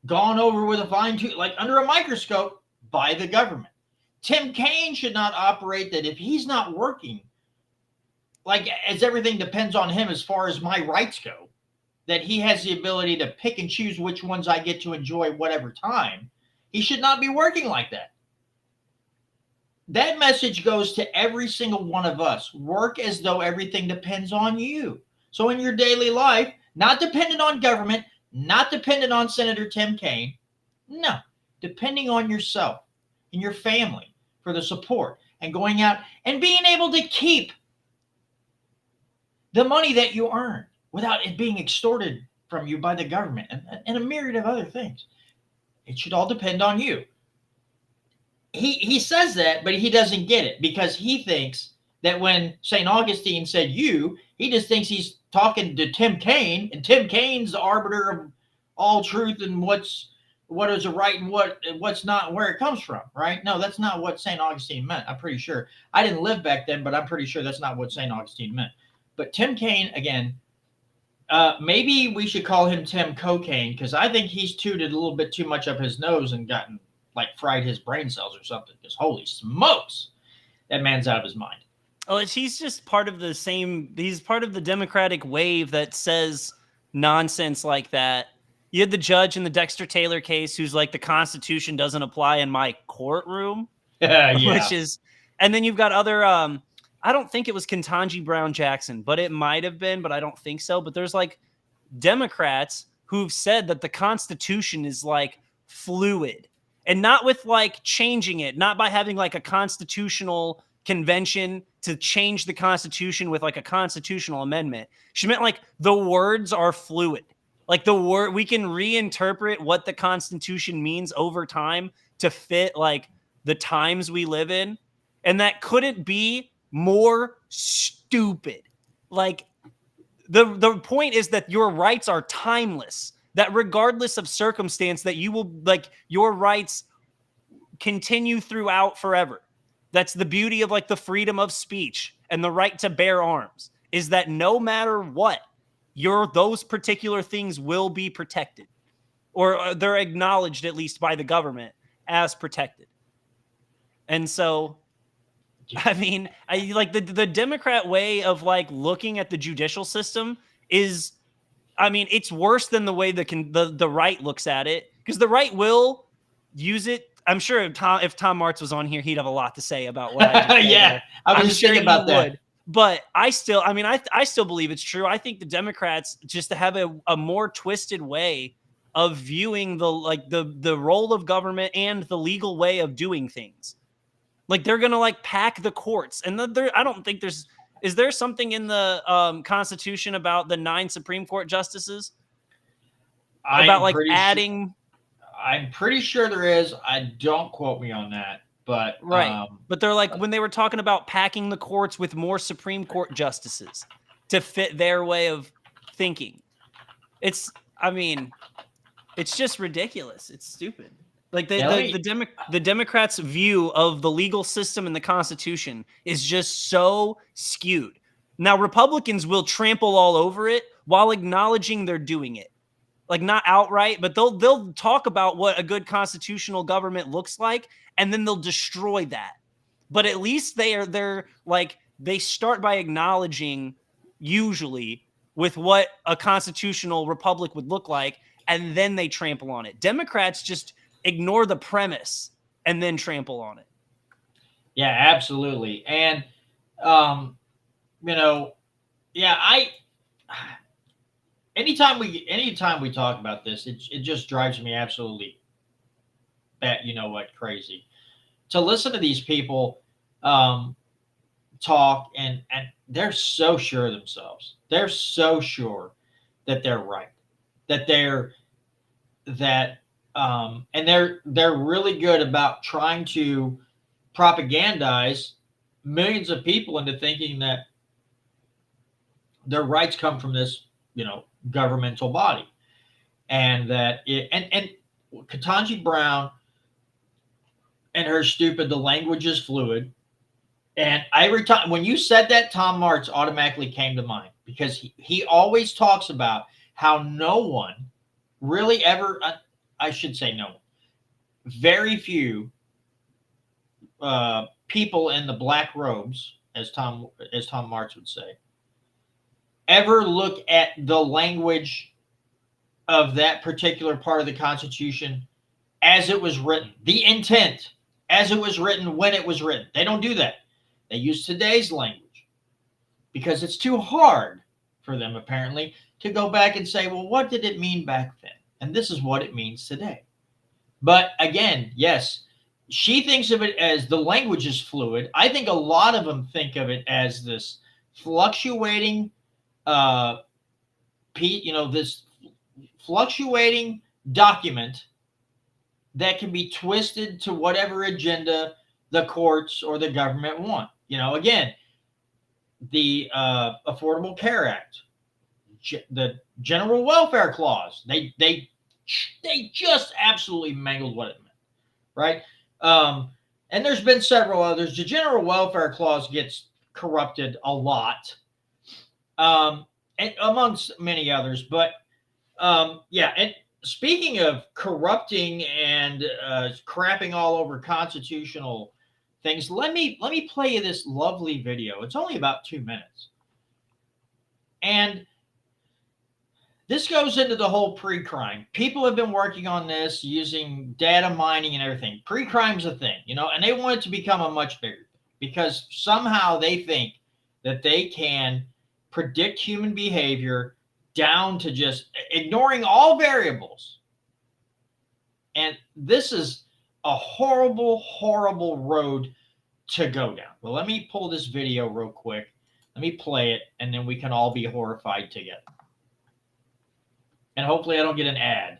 gone over with a fine tooth, like under a microscope by the government. Tim Kaine should not operate that if he's not working, like as everything depends on him as far as my rights go, that he has the ability to pick and choose which ones I get to enjoy whatever time. He should not be working like that. That message goes to every single one of us. Work as though everything depends on you. So in your daily life, not dependent on government, not dependent on Senator Tim Kaine, no, depending on yourself and your family for the support and going out and being able to keep the money that you earn without it being extorted from you by the government and a myriad of other things. It should all depend on you. He says that, but he doesn't get it because he thinks that when St. Augustine said you, he just thinks he's talking to Tim Kaine, and Tim Kaine's the arbiter of all truth and what is a right and what's not and where it comes from, right? No, that's not what St. Augustine meant. I'm pretty sure. I didn't live back then, but I'm pretty sure that's not what St. Augustine meant. But Tim Kaine, again, maybe we should call him Tim Cocaine because I think he's tooted a little bit too much up his nose and gotten fried his brain cells or something. Because holy smokes, that man's out of his mind. Oh, he's just part of the same. He's part of the Democratic wave that says nonsense like that. You had the judge in the Dexter Taylor case who's like, the Constitution doesn't apply in my courtroom. Yeah. Which is, and then you've got other, I don't think it was Ketanji Brown Jackson, but it might have been, but I don't think so. But there's like Democrats who've said that the Constitution is like fluid and not with like changing it, not by having like a constitutional convention to change the Constitution with like a constitutional amendment. She meant like the words are fluid. Like the word, we can reinterpret what the Constitution means over time to fit like the times we live in. And that couldn't be more stupid. Like the point is that your rights are timeless, that regardless of circumstance that you will like your rights continue throughout forever. That's the beauty of like the freedom of speech and the right to bear arms, is that no matter what, those particular things will be protected, or they're acknowledged at least by the government as protected. And so, I mean, I like the Democrat way of like looking at the judicial system is, I mean, it's worse than the way the right looks at it, because the right will use it. I'm sure if Tom Martz was on here, he'd have a lot to say about what I just said. Yeah, I was just thinking about that. Would. But I still believe it's true. I think the Democrats just have a more twisted way of viewing the role of government and the legal way of doing things. Like they're gonna like pack the courts, and I don't think is there something in the Constitution about the 9 Supreme Court justices about like adding. I'm pretty sure there is. I don't quote me on that, but right. But they're like when they were talking about packing the courts with more Supreme Court justices to fit their way of thinking. It's just ridiculous. It's stupid. Like the Democrats' view of the legal system and the Constitution is just so skewed. Now, Republicans will trample all over it while acknowledging they're doing it. Like, not outright, but they'll talk about what a good constitutional government looks like, and then they'll destroy that. But at least they're like, they start by acknowledging, usually, with what a constitutional republic would look like, and then they trample on it. Democrats just ignore the premise and then trample on it. Yeah, absolutely. And anytime we talk about this, it just drives me absolutely crazy to listen to these people talk, and they're so sure of themselves. They're so sure that they're right, and they're really good about trying to propagandize millions of people into thinking that their rights come from this, governmental body, and that and Ketanji Brown and her stupid, the language is fluid. And every time when you said that, Tom Martz automatically came to mind, because he always talks about how no one really ever, I should say no one, very few people in the black robes, as Tom Martz would say, ever look at the language of that particular part of the Constitution as it was written, the intent as it was written when it was written. They don't do that. They use today's language because it's too hard for them, apparently, to go back and say, well, what did it mean back then? And this is what it means today. But again, yes, she thinks of it as the language is fluid. I think a lot of them think of it as this fluctuating, this fluctuating document that can be twisted to whatever agenda the courts or the government want. Again, the Affordable Care Act, the General Welfare Clause, they just absolutely mangled what it meant, right? And there's been several others. The General Welfare Clause gets corrupted a lot, and amongst many others. But and speaking of corrupting and crapping all over constitutional things, let me play you this lovely video. It's only about 2 minutes, and this goes into the whole pre-crime. People have been working on this using data mining and everything. Pre-crime's a thing, and they want it to become a much bigger thing because somehow they think that they can predict human behavior down to just ignoring all variables. And this is a horrible, horrible road to go down. Well, let me pull this video real quick. Let me play it, and then we can all be horrified together. And hopefully I don't get an ad.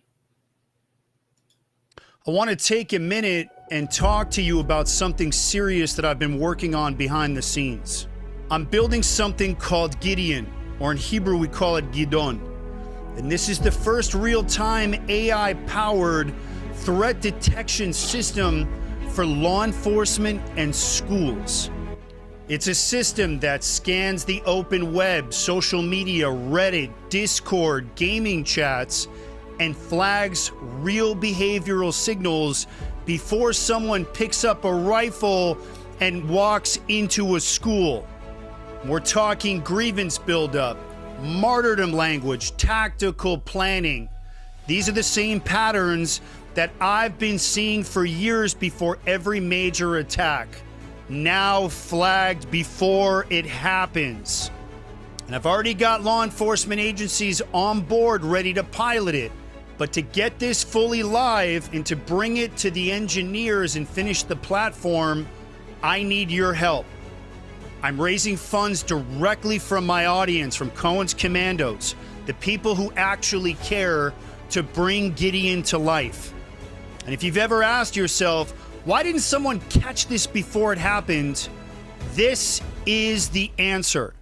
I want to take a minute and talk to you about something serious that I've been working on behind the scenes. I'm building something called Gideon, or in Hebrew we call it Gidon. And this is the first real-time AI-powered threat detection system for law enforcement and schools. It's a system that scans the open web, social media, Reddit, Discord, gaming chats, and flags real behavioral signals before someone picks up a rifle and walks into a school. We're talking grievance buildup, martyrdom language, tactical planning. These are the same patterns that I've been seeing for years before every major attack, now flagged before it happens. And I've already got law enforcement agencies on board ready to pilot it. But to get this fully live and to bring it to the engineers and finish the platform, I need your help. I'm raising funds directly from my audience, from Cohen's Commandos, the people who actually care, to bring Gideon to life. And if you've ever asked yourself, why didn't someone catch this before it happened? This is the answer.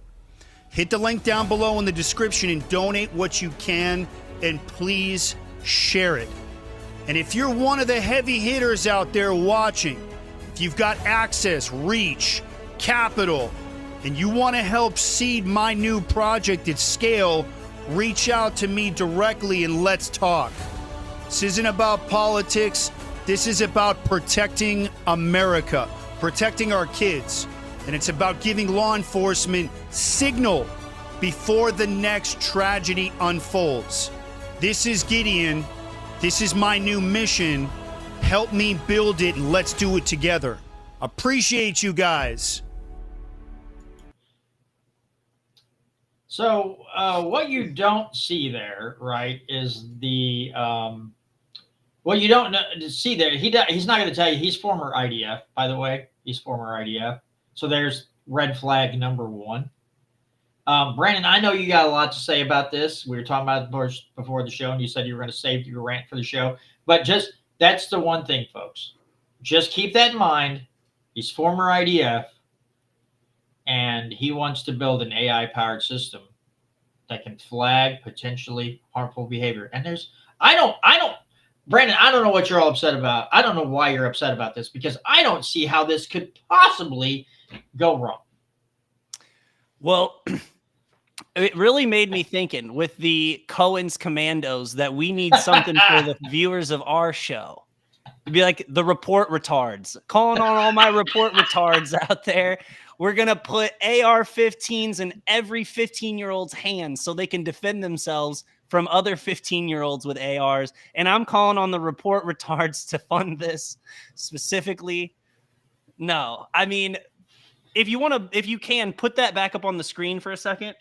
Hit the link down below in the description and donate what you can, and please share it. And if you're one of the heavy hitters out there watching, if you've got access, reach, capital, and you want to help seed my new project at scale, reach out to me directly and let's talk. This isn't about politics. This is about protecting America, protecting our kids. And it's about giving law enforcement signal before the next tragedy unfolds. This is Gideon. This is my new mission. Help me build it and let's do it together. Appreciate you guys. So what you don't see there, right, is the what you don't see there. He's not going to tell you he's former IDF, by the way. He's former IDF. So there's red flag number one. Brandon, I know you got a lot to say about this. We were talking about it before the show, and you said you were going to save your rant for the show. But just that's the one thing, folks. Just keep that in mind. He's former IDF. And he wants to build an AI-powered system that can flag potentially harmful behavior. And Brandon, I don't know what you're all upset about. I don't know why you're upset about this, because I don't see how this could possibly go wrong. Well, it really made me thinking with the Cohen's Commandos that we need something for the viewers of our show. It'd be like the report retards. Calling on all my report retards out there. We're going to put AR-15s in every 15-year-old's hands so they can defend themselves from other 15-year-olds with ARs. And I'm calling on the report retards to fund this specifically. No, I mean, if you can, put that back up on the screen for a second.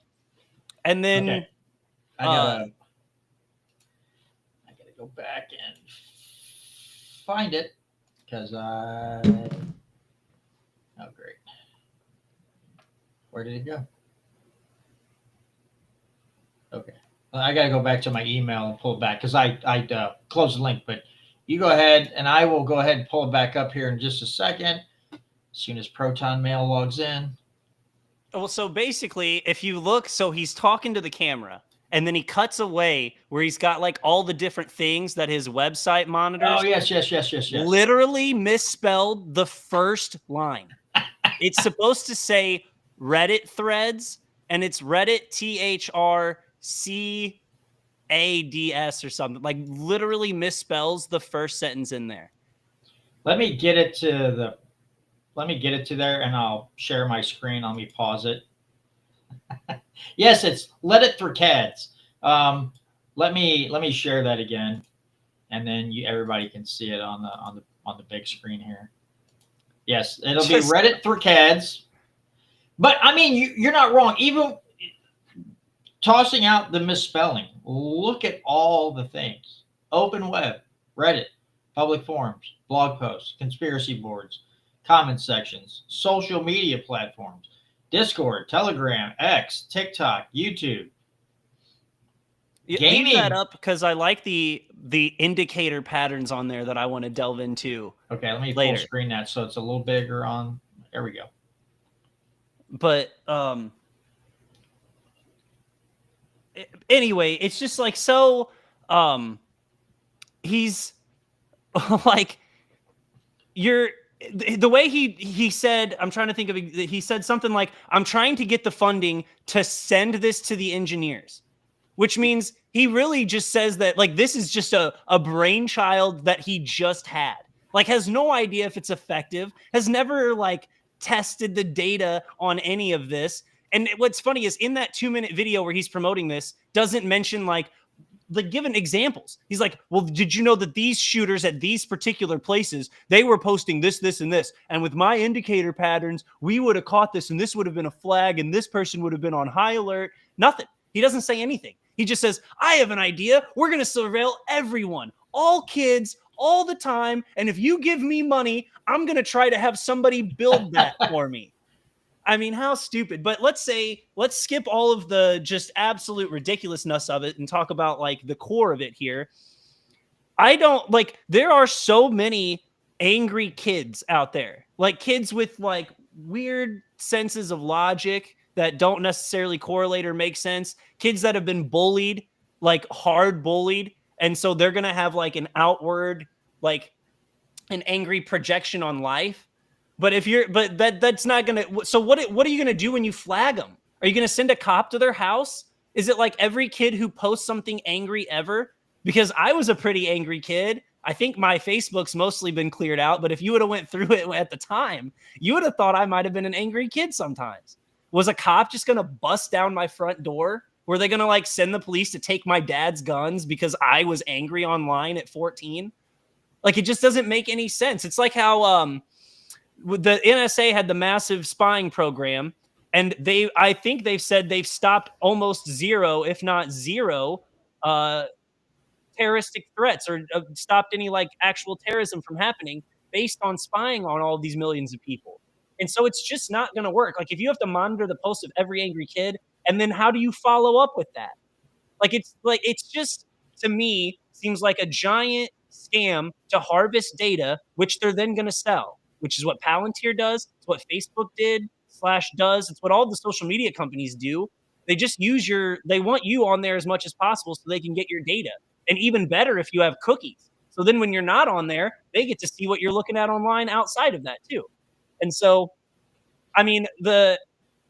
And then okay. I gotta go back and find it because oh, great. Where did it go? Okay. Well, I got to go back to my email and pull it back because I closed the link. But you go ahead, and I will go ahead and pull it back up here in just a second as soon as Proton Mail logs in. Well, so basically, if you look, so he's talking to the camera, and then he cuts away where he's got like all the different things that his website monitors. Oh, yes. Literally misspelled the first line. It's supposed to say Reddit threads, and it's Reddit THRCADS or something. Like literally misspells the first sentence in there. Let me get it to there, and I'll share my screen. Let me pause it. Yes, it's let it through CADS. Let me share that again, and then everybody can see it on the big screen here. Yes, it'll be Reddit through CADS. But I mean, you're not wrong. Even tossing out the misspelling, look at all the things: open web, Reddit, public forums, blog posts, conspiracy boards, comment sections, social media platforms, Discord, Telegram, X, TikTok, YouTube. Gaming. Leave that up because I like the indicator patterns on there that I want to delve into. Okay, let me later. full screen that so it's a little bigger on. There we go. But anyway, it's just like so. He's like the way he said. I'm trying to think of. He said something like, "I'm trying to get the funding to send this to the engineers," which means he really just says that like this is just a brainchild that he just had. Like has no idea if it's effective. Has never like tested the data on any of this. And what's funny is in that 2-minute video where he's promoting this, doesn't mention like given examples. He's like, well, did you know that these shooters at these particular places, they were posting this, this, and this. And with my indicator patterns, we would have caught this and this would have been a flag and this person would have been on high alert. Nothing. He doesn't say anything. He just says, I have an idea. We're going to surveil everyone, all kids, all the time. And if you give me money, I'm going to try to have somebody build that for me. I mean, how stupid. But let's skip all of the just absolute ridiculousness of it and talk about like the core of it here. There are so many angry kids out there, like kids with like weird senses of logic that don't necessarily correlate or make sense. Kids that have been bullied, like hard bullied. And so they're going to have like an outward, like an angry projection on life. But that's not gonna. So what are you gonna do when you flag them? Are you gonna send a cop to their house? Is it like every kid who posts something angry ever? Because I was a pretty angry kid. I think my Facebook's mostly been cleared out. But if you would have went through it at the time, you would have thought I might have been an angry kid sometimes. Was a cop just gonna bust down my front door? Were they gonna like send the police to take my dad's guns because I was angry online at 14? Like, it just doesn't make any sense. It's like how the NSA had the massive spying program, and I think they've said they've stopped almost zero, if not zero, terroristic threats, or stopped any like actual terrorism from happening based on spying on all of these millions of people. And so it's just not going to work. Like, if you have to monitor the posts of every angry kid, and then how do you follow up with that? It's just, to me, seems like a giant scam to harvest data, which they're then going to sell, which is what Palantir does. It's what Facebook does. It's what all the social media companies do. They just they want you on there as much as possible so they can get your data. And even better if you have cookies. So then when you're not on there, they get to see what you're looking at online outside of that too. And so, I mean, the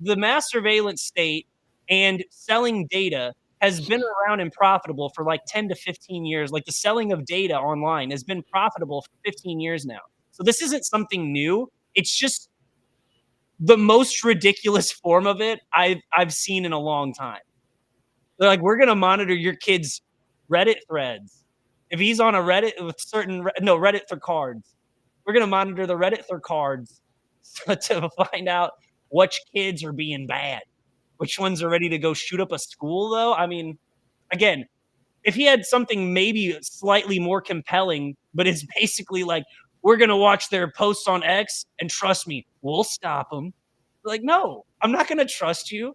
mass surveillance state and selling data has been around and profitable for like 10 to 15 years. Like, the selling of data online has been profitable for 15 years now. So this isn't something new. It's just the most ridiculous form of it I've seen in a long time. They're like, we're going to monitor your kid's Reddit threads. If he's on a Reddit with Reddit for cards, we're going to monitor the Reddit for cards to find out which kids are being bad. Which ones are ready to go shoot up a school, though? I mean, again, if he had something maybe slightly more compelling, but it's basically like, we're going to watch their posts on X, and trust me, we'll stop them. Like, no, I'm not going to trust you.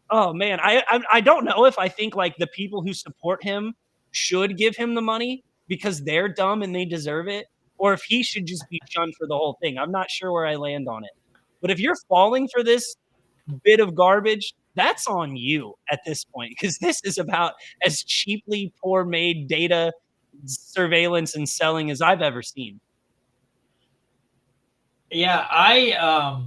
Oh, man, I don't know if I think, like, the people who support him should give him the money because they're dumb and they deserve it, or if he should just be shunned for the whole thing. I'm not sure where I land on it. But if you're falling for this bit of garbage, that's on you at this point, because this is about as cheaply poor made data surveillance and selling as I've ever seen. Yeah,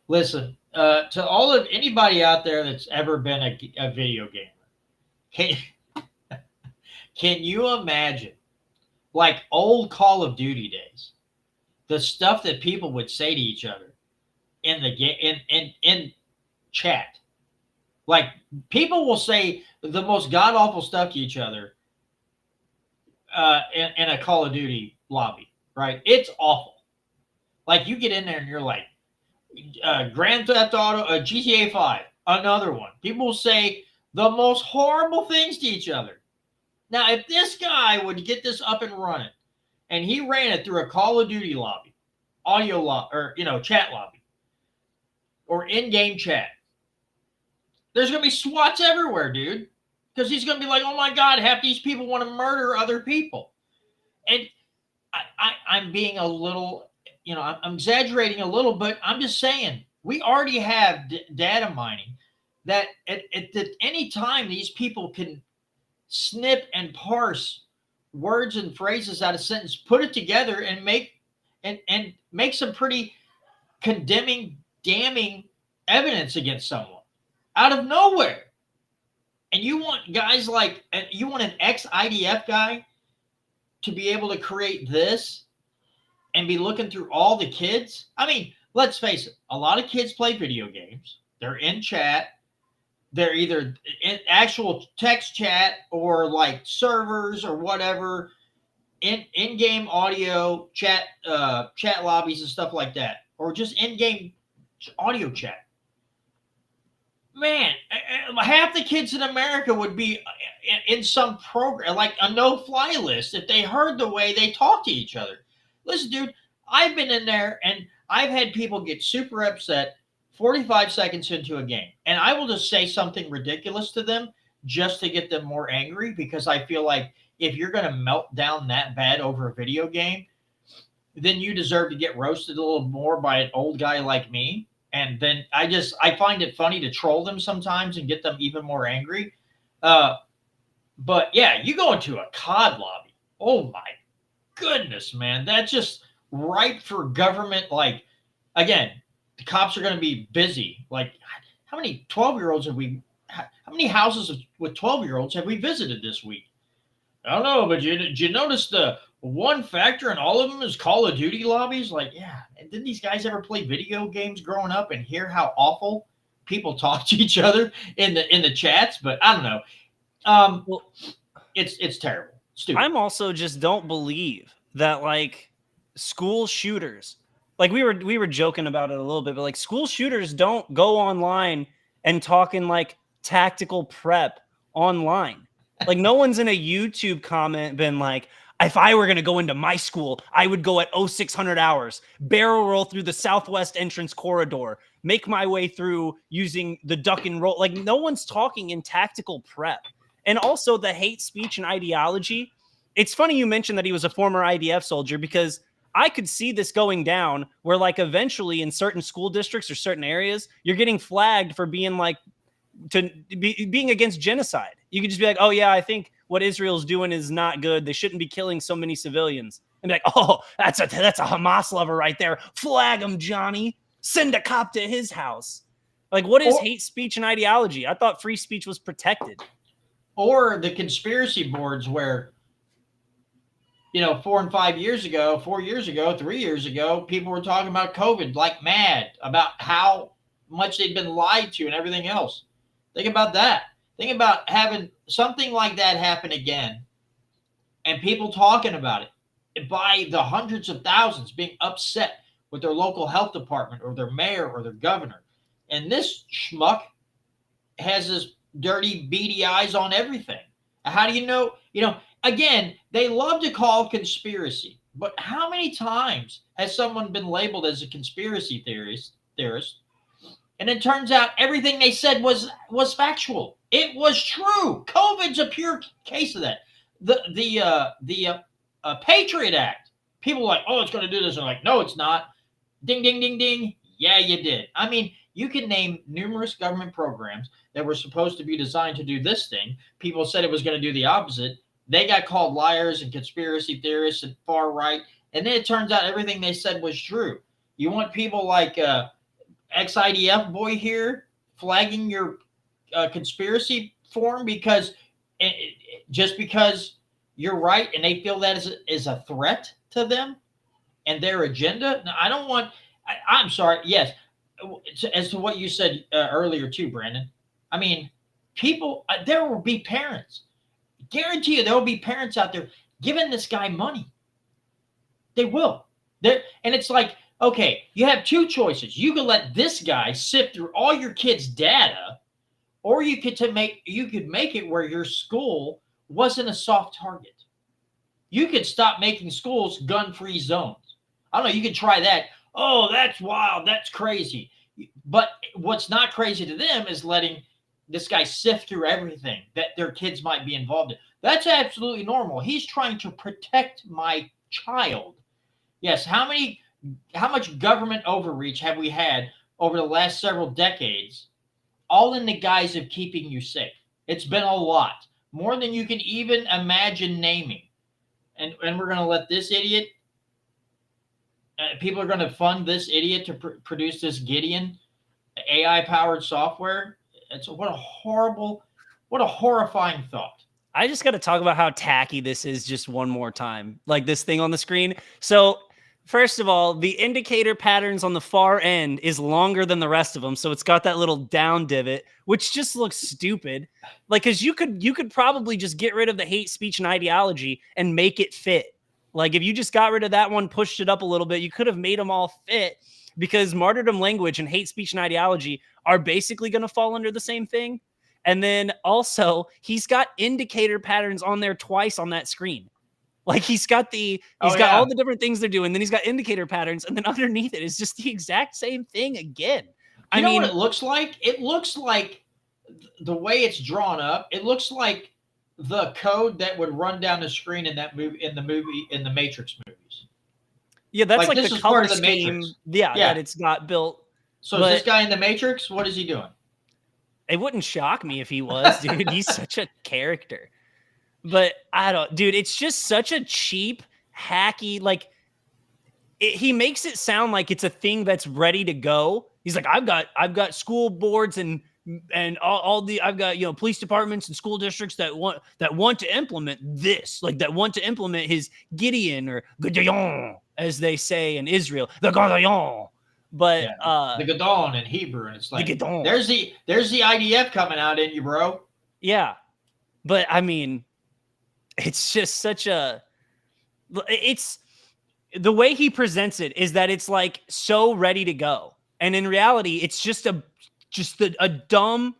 listen, to all of anybody out there that's ever been a video gamer, can you imagine, like, old Call of Duty days, the stuff that people would say to each other in the game, in chat? Like, people will say the most god awful stuff to each other in a Call of Duty lobby, right? It's awful. Like, you get in there and you're like, Grand Theft Auto, GTA 5, another one. People will say the most horrible things to each other. Now, if this guy would get this up and running, and he ran it through a Call of Duty lobby, audio lobby, or chat lobby, or in-game chat, there's gonna be SWATs everywhere, dude. Because he's gonna be like, oh my God, half these people want to murder other people. And I'm being a little, I'm exaggerating a little, but I'm just saying, we already have data mining that at any time these people can snip and parse words and phrases out of sentence, put it together, and make some pretty condemning, damning evidence against someone out of nowhere. And you want guys like, you want an ex-IDF guy to be able to create this and be looking through all the kids? I mean, let's face it, a lot of kids play video games. They're in chat. They're either in actual text chat or like servers or whatever, in-game audio chat, chat lobbies and stuff like that, or just in-game audio chat. Man, half the kids in America would be in some program, like a no-fly list, if they heard the way they talk to each other. Listen, dude, I've been in there and I've had people get super upset 45 seconds into a game, and I will just say something ridiculous to them just to get them more angry, because I feel like if you're going to melt down that bad over a video game, then you deserve to get roasted a little more by an old guy like me. And then I find it funny to troll them sometimes and get them even more angry. But yeah, you go into a COD lobby. Oh my goodness, man. That just ripe for government. Like, again, the cops are going to be busy. Like, how many 12-year-olds have we? How many houses with 12-year-olds have we visited this week? I don't know, but did you notice the one factor in all of them is Call of Duty lobbies? Like, yeah, and didn't these guys ever play video games growing up and hear how awful people talk to each other in the chats? But I don't know. Well, it's terrible. Stupid. I'm also just don't believe that like school shooters, like we were joking about it a little bit, but like school shooters don't go online and talk in like tactical prep online. Like no one's in a YouTube comment been like, if I were going to go into my school, I would go at 0600 hours, barrel roll through the southwest entrance corridor, make my way through using the duck and roll. Like no one's talking in tactical prep. And also the hate speech and ideology. It's funny you mentioned that he was a former IDF soldier, because I could see this going down where like eventually in certain school districts or certain areas, you're getting flagged for being like being against genocide. You could just be like, oh yeah, I think what Israel's doing is not good. They shouldn't be killing so many civilians. And be like, oh, that's a Hamas lover right there. Flag him, Johnny. Send a cop to his house. Like, what is hate speech and ideology? I thought free speech was protected. Or the conspiracy boards where, 4 and 5 years ago, 4 years ago, 3 years ago, people were talking about COVID like mad, about how much they'd been lied to and everything else. Think about that. Think about having something like that happen again and people talking about it by the hundreds of thousands, being upset with their local health department or their mayor or their governor. And this schmuck has his dirty, beady eyes on everything. How do you know? Again, they love to call conspiracy, but how many times has someone been labeled as a conspiracy theorist? And it turns out everything they said was factual. It was true. COVID's a pure case of that. The Patriot Act. People are like, oh, it's going to do this. And like, no, it's not. Ding, ding, ding, ding. Yeah, you did. I mean, you can name numerous government programs that were supposed to be designed to do this thing. People said it was going to do the opposite. They got called liars and conspiracy theorists and far right. And then it turns out everything they said was true. You want people like ex-IDF boy here flagging your conspiracy form because just because you're right and they feel that is a threat to them and their agenda? No, I don't want – I'm sorry. Yes, as to what you said earlier too, Brandon. I mean, people there will be parents. Guarantee you there will be parents out there giving this guy money. They will. And it's like, okay, you have two choices. You can let this guy sift through all your kids' data, or you could make it where your school wasn't a soft target. You could stop making schools gun-free zones. I don't know. You could try that. Oh, that's wild. That's crazy. But what's not crazy to them is letting this guy sift through everything that their kids might be involved in. That's absolutely normal. He's trying to protect my child. Yes. How much government overreach have we had over the last several decades, all in the guise of keeping you safe? It's been a lot, more than you can even imagine naming. And we're going to let this idiot, people are going to fund this idiot to produce this Gideon AI-powered software. What a horrifying thought. I just got to talk about how tacky this is just one more time, like this thing on the screen. So first of all, the indicator patterns on the far end is longer than the rest of them. So it's got that little down divot, which just looks stupid. Like, cause you could probably just get rid of the hate speech and ideology and make it fit. Like if you just got rid of that one, pushed it up a little bit, you could have made them all fit, because martyrdom language and hate speech and ideology are basically going to fall under the same thing. And then also he's got indicator patterns on there twice on that screen. Like he's got all the different things they're doing. Then he's got indicator patterns. And then underneath it is just the exact same thing again. I mean, what it looks like? It looks like the way it's drawn up. It looks like the code that would run down the screen in that movie, in the Matrix movies. Yeah. That's like this the is color part of the scheme. Matrix. Yeah. That it's got built. So is this guy in the Matrix? What is he doing? It wouldn't shock me if he was, dude. He's such a character. But dude, it's just such a cheap, hacky, like he makes it sound like it's a thing that's ready to go. He's like, I've got school boards and all the, I've got, police departments and school districts that want to implement this, like that want to implement his Gideon or Gideon, as they say in Israel, the Gideon. But the Gadon in Hebrew, and it's like the there's the IDF coming out in you, bro. Yeah, but I mean, it's just it's the way he presents it is that it's like so ready to go, and in reality, it's just a dumb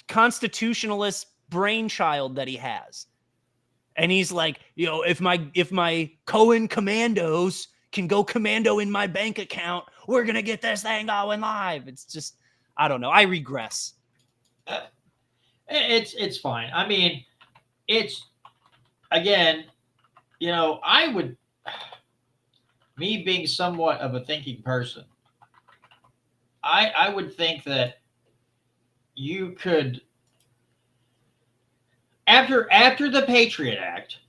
constitutionalist brainchild that he has, and he's like, if my Cohen commandos can go commando in my bank account, we're gonna get this thing going live. It's just, I don't know. I regress. It's fine. I mean, it's, again, I would, me being somewhat of a thinking person, I would think that you could, after the Patriot Act,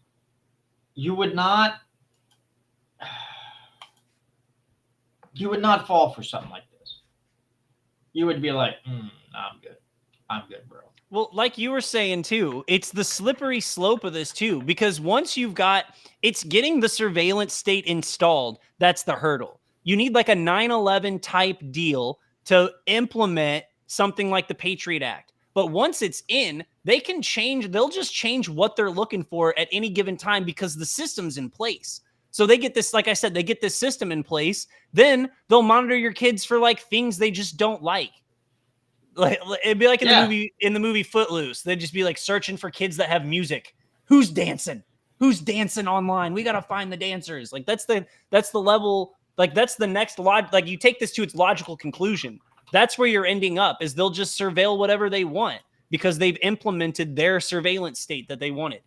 you would not fall for something like this. You would be like, I'm good, bro. Well, like you were saying too, it's the slippery slope of this too, because once it's getting the surveillance state installed, that's the hurdle. You need like a 9/11 type deal to implement something like the Patriot Act. But once it's in, they'll just change what they're looking for at any given time because the system's in place. So they get this, like I said, they get this system in place. Then they'll monitor your kids for like things they just don't like. Like it'd be like in the movie Footloose. They'd just be like searching for kids that have music. Who's dancing online? We got to find the dancers. Like that's the level. Like that's the next like you take this to its logical conclusion. That's where you're ending up, is they'll just surveil whatever they want because they've implemented their surveillance state that they wanted.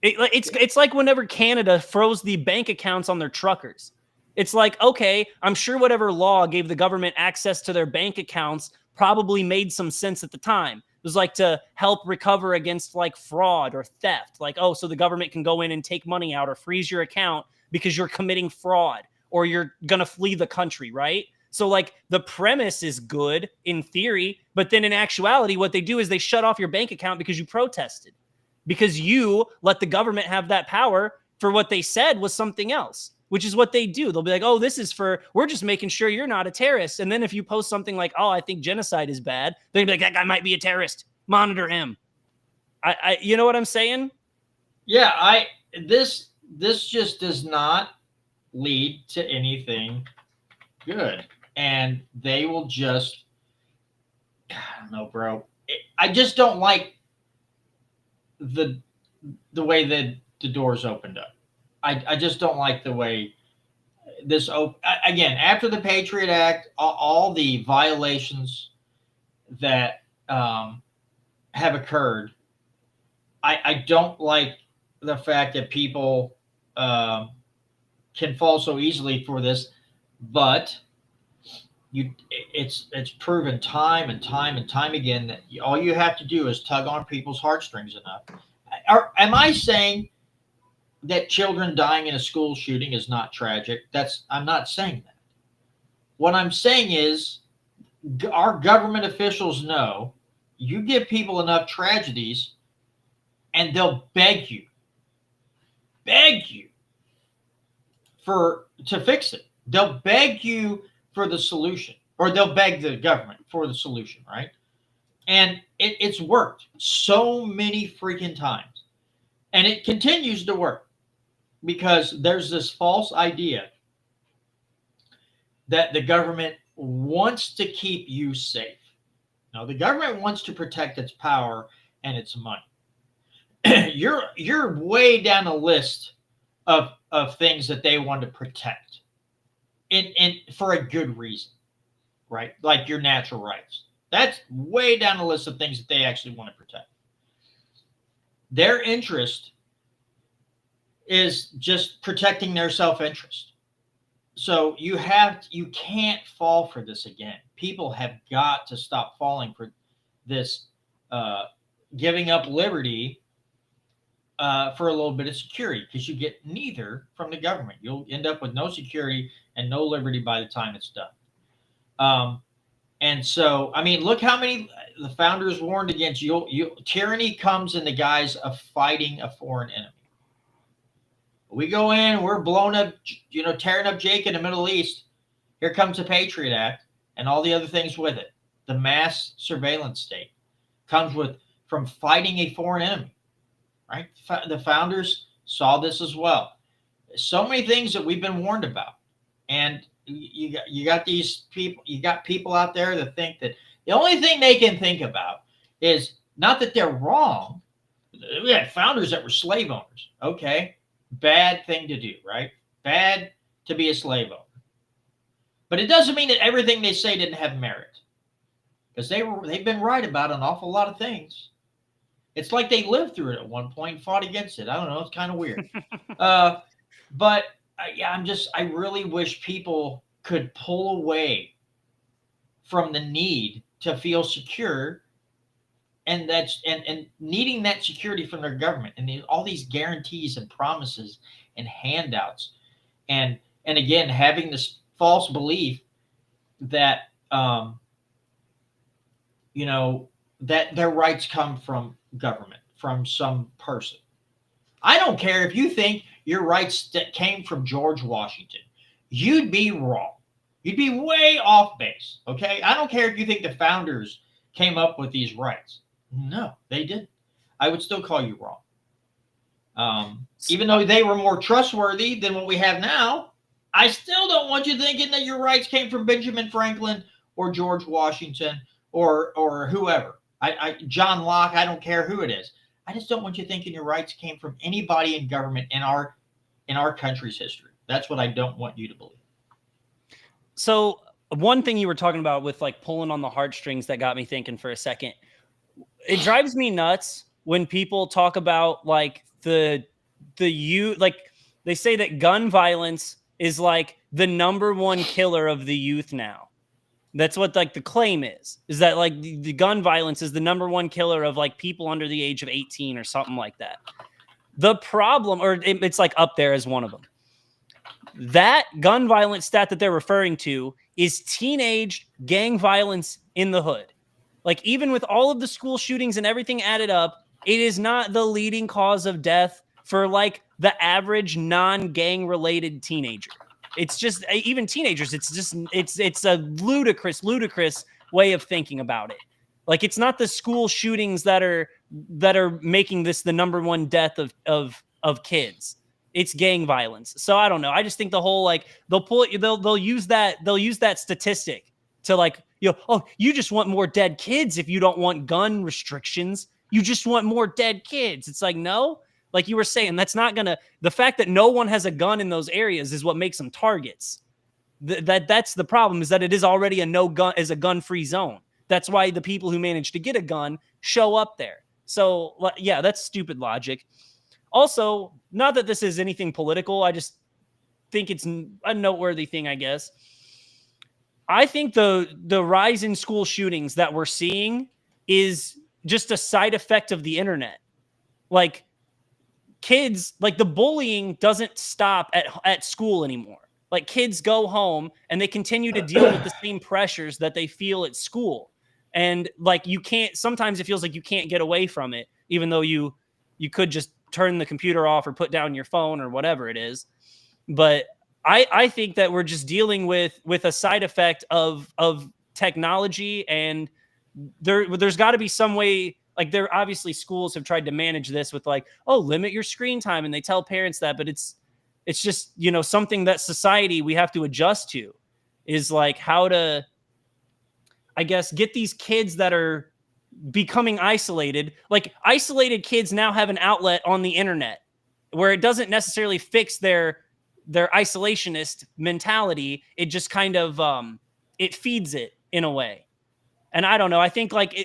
It's like whenever Canada froze the bank accounts on their truckers. It's like, okay, I'm sure whatever law gave the government access to their bank accounts probably made some sense at the time. It was like to help recover against like fraud or theft. Like, oh, so the government can go in and take money out or freeze your account because you're committing fraud or you're going to flee the country, right? So like the premise is good in theory, but then in actuality, what they do is they shut off your bank account because you protested, because you let the government have that power for what they said was something else, which is what they do. They'll be like, oh, we're just making sure you're not a terrorist. And then if you post something like, oh, I think genocide is bad, they'll be like, that guy might be a terrorist. Monitor him. You know what I'm saying? Yeah, this just does not lead to anything good. And they will just, I don't know, bro. I just don't like the way that the doors opened up. I just don't like the way this again, after the Patriot Act, all the violations that have occurred. I don't like the fact that people can fall so easily for this, but it's proven time and time again that all you have to do is tug on people's heartstrings enough. Am I saying that children dying in a school shooting is not tragic? I'm not saying that. What I'm saying is our government officials know you give people enough tragedies and they'll beg you to fix it. They'll beg you for the solution, or they'll beg the government for the solution, right? And it's worked so many freaking times. And it continues to work because there's this false idea that the government wants to keep you safe. Now, the government wants to protect its power and its money. You're way down the list of things that they want to protect, and for a good reason, right? Like your natural rights. That's way down the list of things that they actually want to protect. Their interest is just protecting their self-interest. So you can't fall for this again. People have got to stop falling for this giving up liberty for a little bit of security, because you get neither from the government. You'll end up with no security and no liberty by the time it's done. And so, I mean, look how many the founders warned against. Tyranny comes in the guise of fighting a foreign enemy. We go in, we're blowing up, tearing up Jake in the Middle East. Here comes the Patriot Act and all the other things with it. The mass surveillance state comes from fighting a foreign enemy, right? The founders saw this as well. So many things that we've been warned about. And you got these people, you got people out there that think that the only thing they can think about is not that they're wrong. We had founders that were slave owners. Okay. Bad thing to do, right? Bad to be a slave owner. But it doesn't mean that everything they say didn't have merit, because they've been right about an awful lot of things. It's like they lived through it at one point and fought against it. I don't know. It's kind of weird. But I really wish people could pull away from the need to feel secure, and needing that security from their government, and all these guarantees and promises and handouts, and again having this false belief that that their rights come from government, from some person. I don't care if you think your rights that came from George Washington. You'd be wrong. You'd be way off base. Okay, I don't care if you think the founders came up with these rights. No, they didn't. I would still call you wrong. Even though they were more trustworthy than what we have now, I still don't want you thinking that your rights came from Benjamin Franklin or George Washington or whoever. John Locke, I don't care who it is. I just don't want you thinking your rights came from anybody in government in our country's history. That's what I don't want you to believe. So one thing you were talking about with like pulling on the heartstrings that got me thinking for a second. It drives me nuts when people talk about like the youth, like they say that gun violence is like the number one killer of the youth now. That's what like the claim is that like the gun violence is the number one killer of like people under the age of 18 or something like that. The problem, or it's like up there as one of them. That gun violence stat that they're referring to is teenage gang violence in the hood. Like even with all of the school shootings and everything added up, it is not the leading cause of death for like the average non-gang related teenager. It's just even teenagers. It's a ludicrous way of thinking about it. Like it's not the school shootings that are making this the number one death of kids. It's gang violence. So I don't know. I just think the whole like they'll use that statistic to like, oh, you just want more dead kids if you don't want gun restrictions. You just want more dead kids. It's like, no. Like you were saying, that's not gonna. The fact that no one has a gun in those areas is what makes them targets. That's the problem. Is that it is already a gun-free zone. That's why the people who manage to get a gun show up there. So yeah, that's stupid logic. Also, not that this is anything political. I just think it's a noteworthy thing, I guess. I think the rise in school shootings that we're seeing is just a side effect of the internet. Like. Kids, like the bullying doesn't stop at school anymore. Like kids go home and they continue to deal with the same pressures that they feel at school. And like sometimes it feels like you can't get away from it, even though you could just turn the computer off or put down your phone or whatever it is. But I think that we're just dealing with a side effect of technology, and there's got to be some way. Like there obviously schools have tried to manage this with like, oh, limit your screen time. And they tell parents that, but it's just, something that society we have to adjust to is like how to, I guess, get these kids that are becoming isolated. Like isolated kids now have an outlet on the internet where it doesn't necessarily fix their isolationist mentality. It just kind of, it feeds it in a way. And I don't know. I think like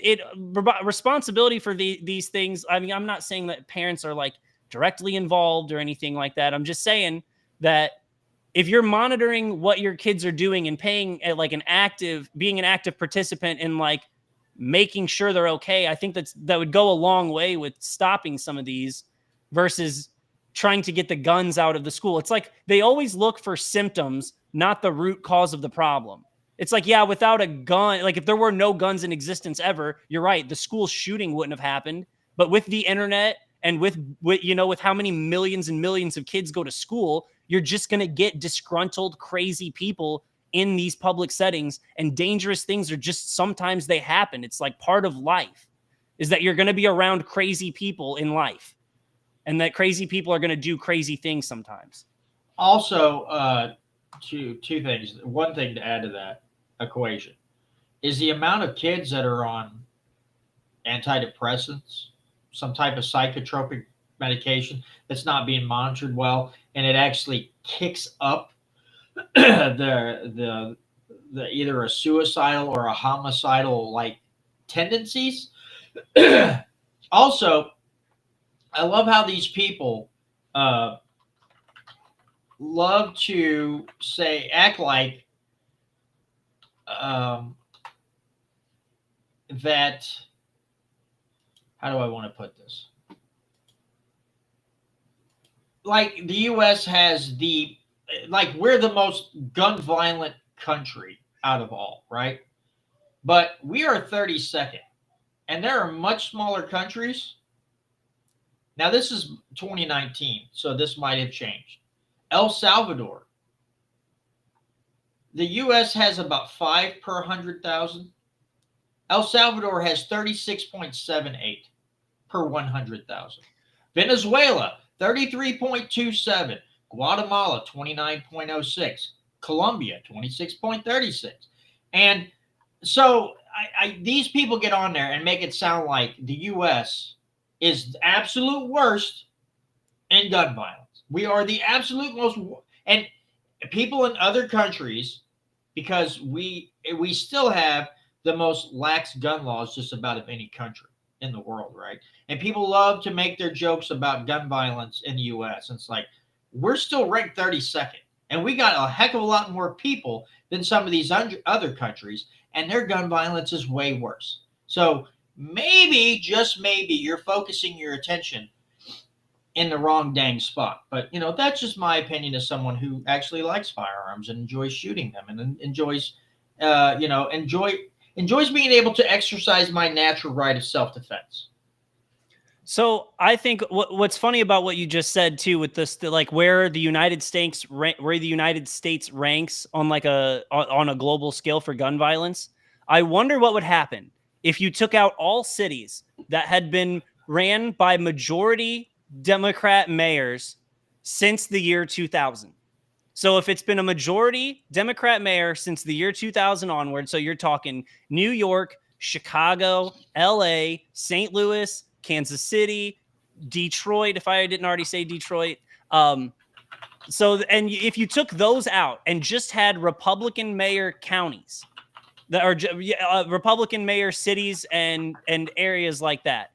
responsibility for these things. I mean, I'm not saying that parents are like directly involved or anything like that. I'm just saying that if you're monitoring what your kids are doing and being an active participant in like making sure they're okay, I think that would go a long way with stopping some of these. versus trying to get the guns out of the school. It's like they always look for symptoms, not the root cause of the problem. It's like, yeah, without a gun, like if there were no guns in existence ever, you're right, the school shooting wouldn't have happened. But with the internet and with how many millions and millions of kids go to school, you're just going to get disgruntled, crazy people in these public settings, and dangerous things are just, sometimes they happen. It's like part of life is that you're going to be around crazy people in life, and that crazy people are going to do crazy things sometimes. Also, two things. One thing to add to that equation is the amount of kids that are on antidepressants, some type of psychotropic medication that's not being monitored well, and it actually kicks up the either a suicidal or a homicidal like tendencies. Also, I love how these people love to act like that. How do I want to put this? Like the U.S. has we're the most gun violent country out of all, right? But we are 32nd, and there are much smaller countries. Now, this is 2019, so this might have changed. El Salvador. The U.S. has about 5 per 100,000. El Salvador has 36.78 per 100,000. Venezuela, 33.27. Guatemala, 29.06. Colombia, 26.36. And so these people get on there and make it sound like the U.S. is the absolute worst in gun violence. We are the absolute most, and people in other countries, because we still have the most lax gun laws just about of any country in the world, right? And people love to make their jokes about gun violence in the U.S. And it's like, we're still ranked 32nd, and we got a heck of a lot more people than some of these other countries, and their gun violence is way worse. So maybe, just maybe, you're focusing your attention in the wrong dang spot. But, that's just my opinion as someone who actually likes firearms and enjoys shooting them and enjoys, enjoys being able to exercise my natural right of self-defense. So I think what's funny about what you just said too, with this, like where the United States ranks on on a global scale for gun violence, I wonder what would happen if you took out all cities that had been ran by majority Democrat mayors since the year 2000. So if it's been a majority Democrat mayor since the year 2000 onward, so you're talking New York, Chicago, LA, St. Louis, Kansas City, Detroit, if I didn't already say Detroit. And if you took those out and just had Republican mayor counties, Republican mayor cities and areas like that,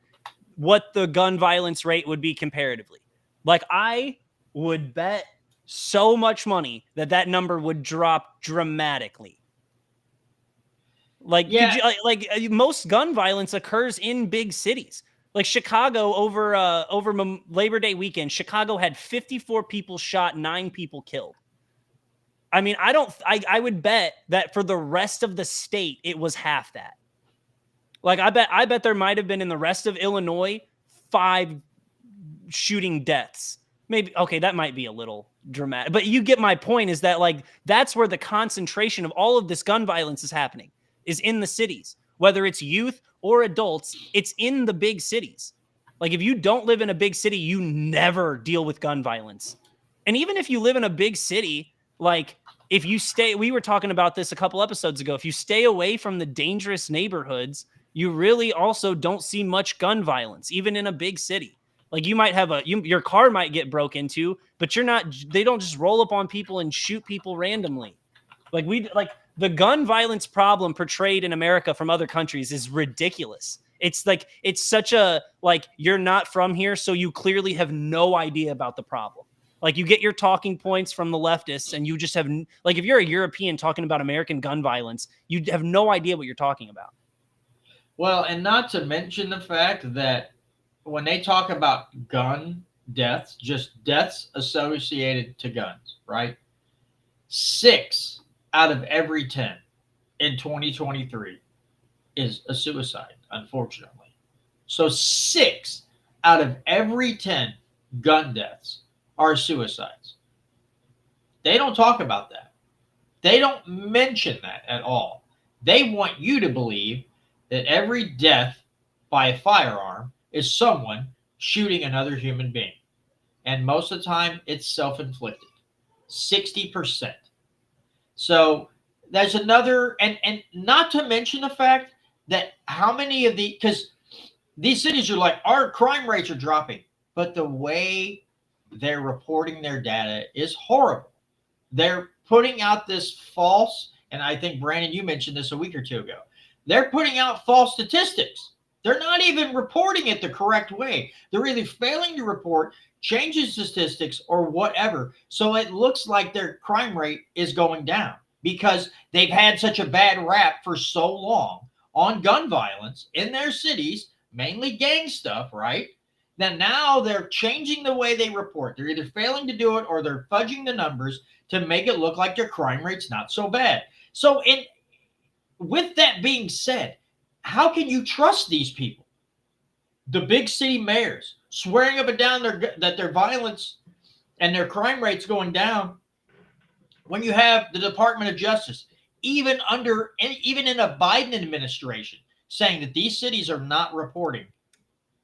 what the gun violence rate would be comparatively. Like, I would bet so much money that number would drop dramatically. Like, yeah. Most gun violence occurs in big cities. Like Chicago, over Labor Day weekend, Chicago had 54 people shot, 9 people killed. I mean, I would bet that for the rest of the state, it was half that. Like, I bet there might have been in the rest of Illinois 5 shooting deaths. Maybe, okay, that might be a little dramatic, but you get my point, is that like, that's where the concentration of all of this gun violence is happening, is in the cities. Whether it's youth or adults, it's in the big cities. Like, if you don't live in a big city, you never deal with gun violence. And even if you live in a big city, like, if you we were talking about this a couple episodes ago, if you stay away from the dangerous neighborhoods, you really also don't see much gun violence, even in a big city. Like, you might have your car might get broke into, but they don't just roll up on people and shoot people randomly. The gun violence problem portrayed in America from other countries is ridiculous. It's like, it's such a, like, you're not from here, so you clearly have no idea about the problem. Like, you get your talking points from the leftists, and you just have, like, if you're a European talking about American gun violence, you have no idea what you're talking about. Well, and not to mention the fact that when they talk about gun deaths, just deaths associated to guns, right? 6 out of every 10 in 2023 is a suicide, unfortunately. So 6 out of every 10 gun deaths are suicides. They don't talk about that. They don't mention that at all. They want you to believe that every death by a firearm is someone shooting another human being. And most of the time, it's self inflicted 60%. So there's another, and not to mention the fact that how many of because these cities are like, our crime rates are dropping, but the way they're reporting their data is horrible. They're putting out this false, and I think, Brandon, you mentioned this a week or two ago. They're putting out false statistics. They're not even reporting it the correct way. They're either failing to report, changing statistics, or whatever. So it looks like their crime rate is going down because they've had such a bad rap for so long on gun violence in their cities, mainly gang stuff, right? That now they're changing the way they report. They're either failing to do it or they're fudging the numbers to make it look like their crime rate's not so bad. So with that being said, how can you trust these people? The big city mayors swearing up and down that their violence and their crime rate's going down when you have the Department of Justice, even in a Biden administration, saying that these cities are not reporting.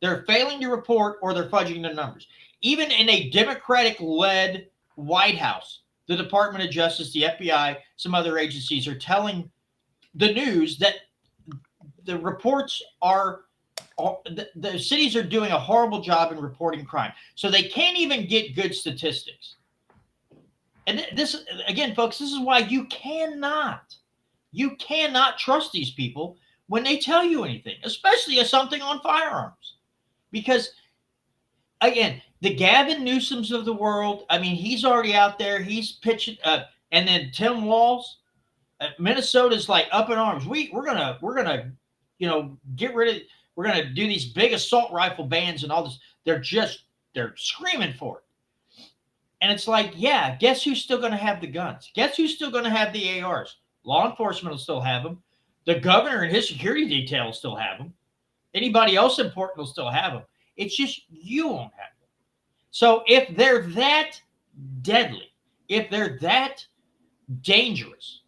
They're failing to report or they're fudging the numbers. Even in a Democratic-led White House, the Department of Justice, the FBI, some other agencies are telling the news that the reports are, the cities are doing a horrible job in reporting crime. So they can't even get good statistics. And this, again, folks, this is why you cannot trust these people when they tell you anything, especially something on firearms. Because, again, the Gavin Newsoms of the world, I mean, he's already out there. He's pitching. And then Tim Walz, Minnesota's like up in arms. We're gonna, get rid of. We're gonna do these big assault rifle bans and all this. They're screaming for it. And it's like, yeah, guess who's still gonna have the guns? Guess who's still gonna have the ARs? Law enforcement will still have them. The governor and his security detail will still have them. Anybody else important will still have them. It's just you won't have them. So if they're that deadly, if they're that dangerous,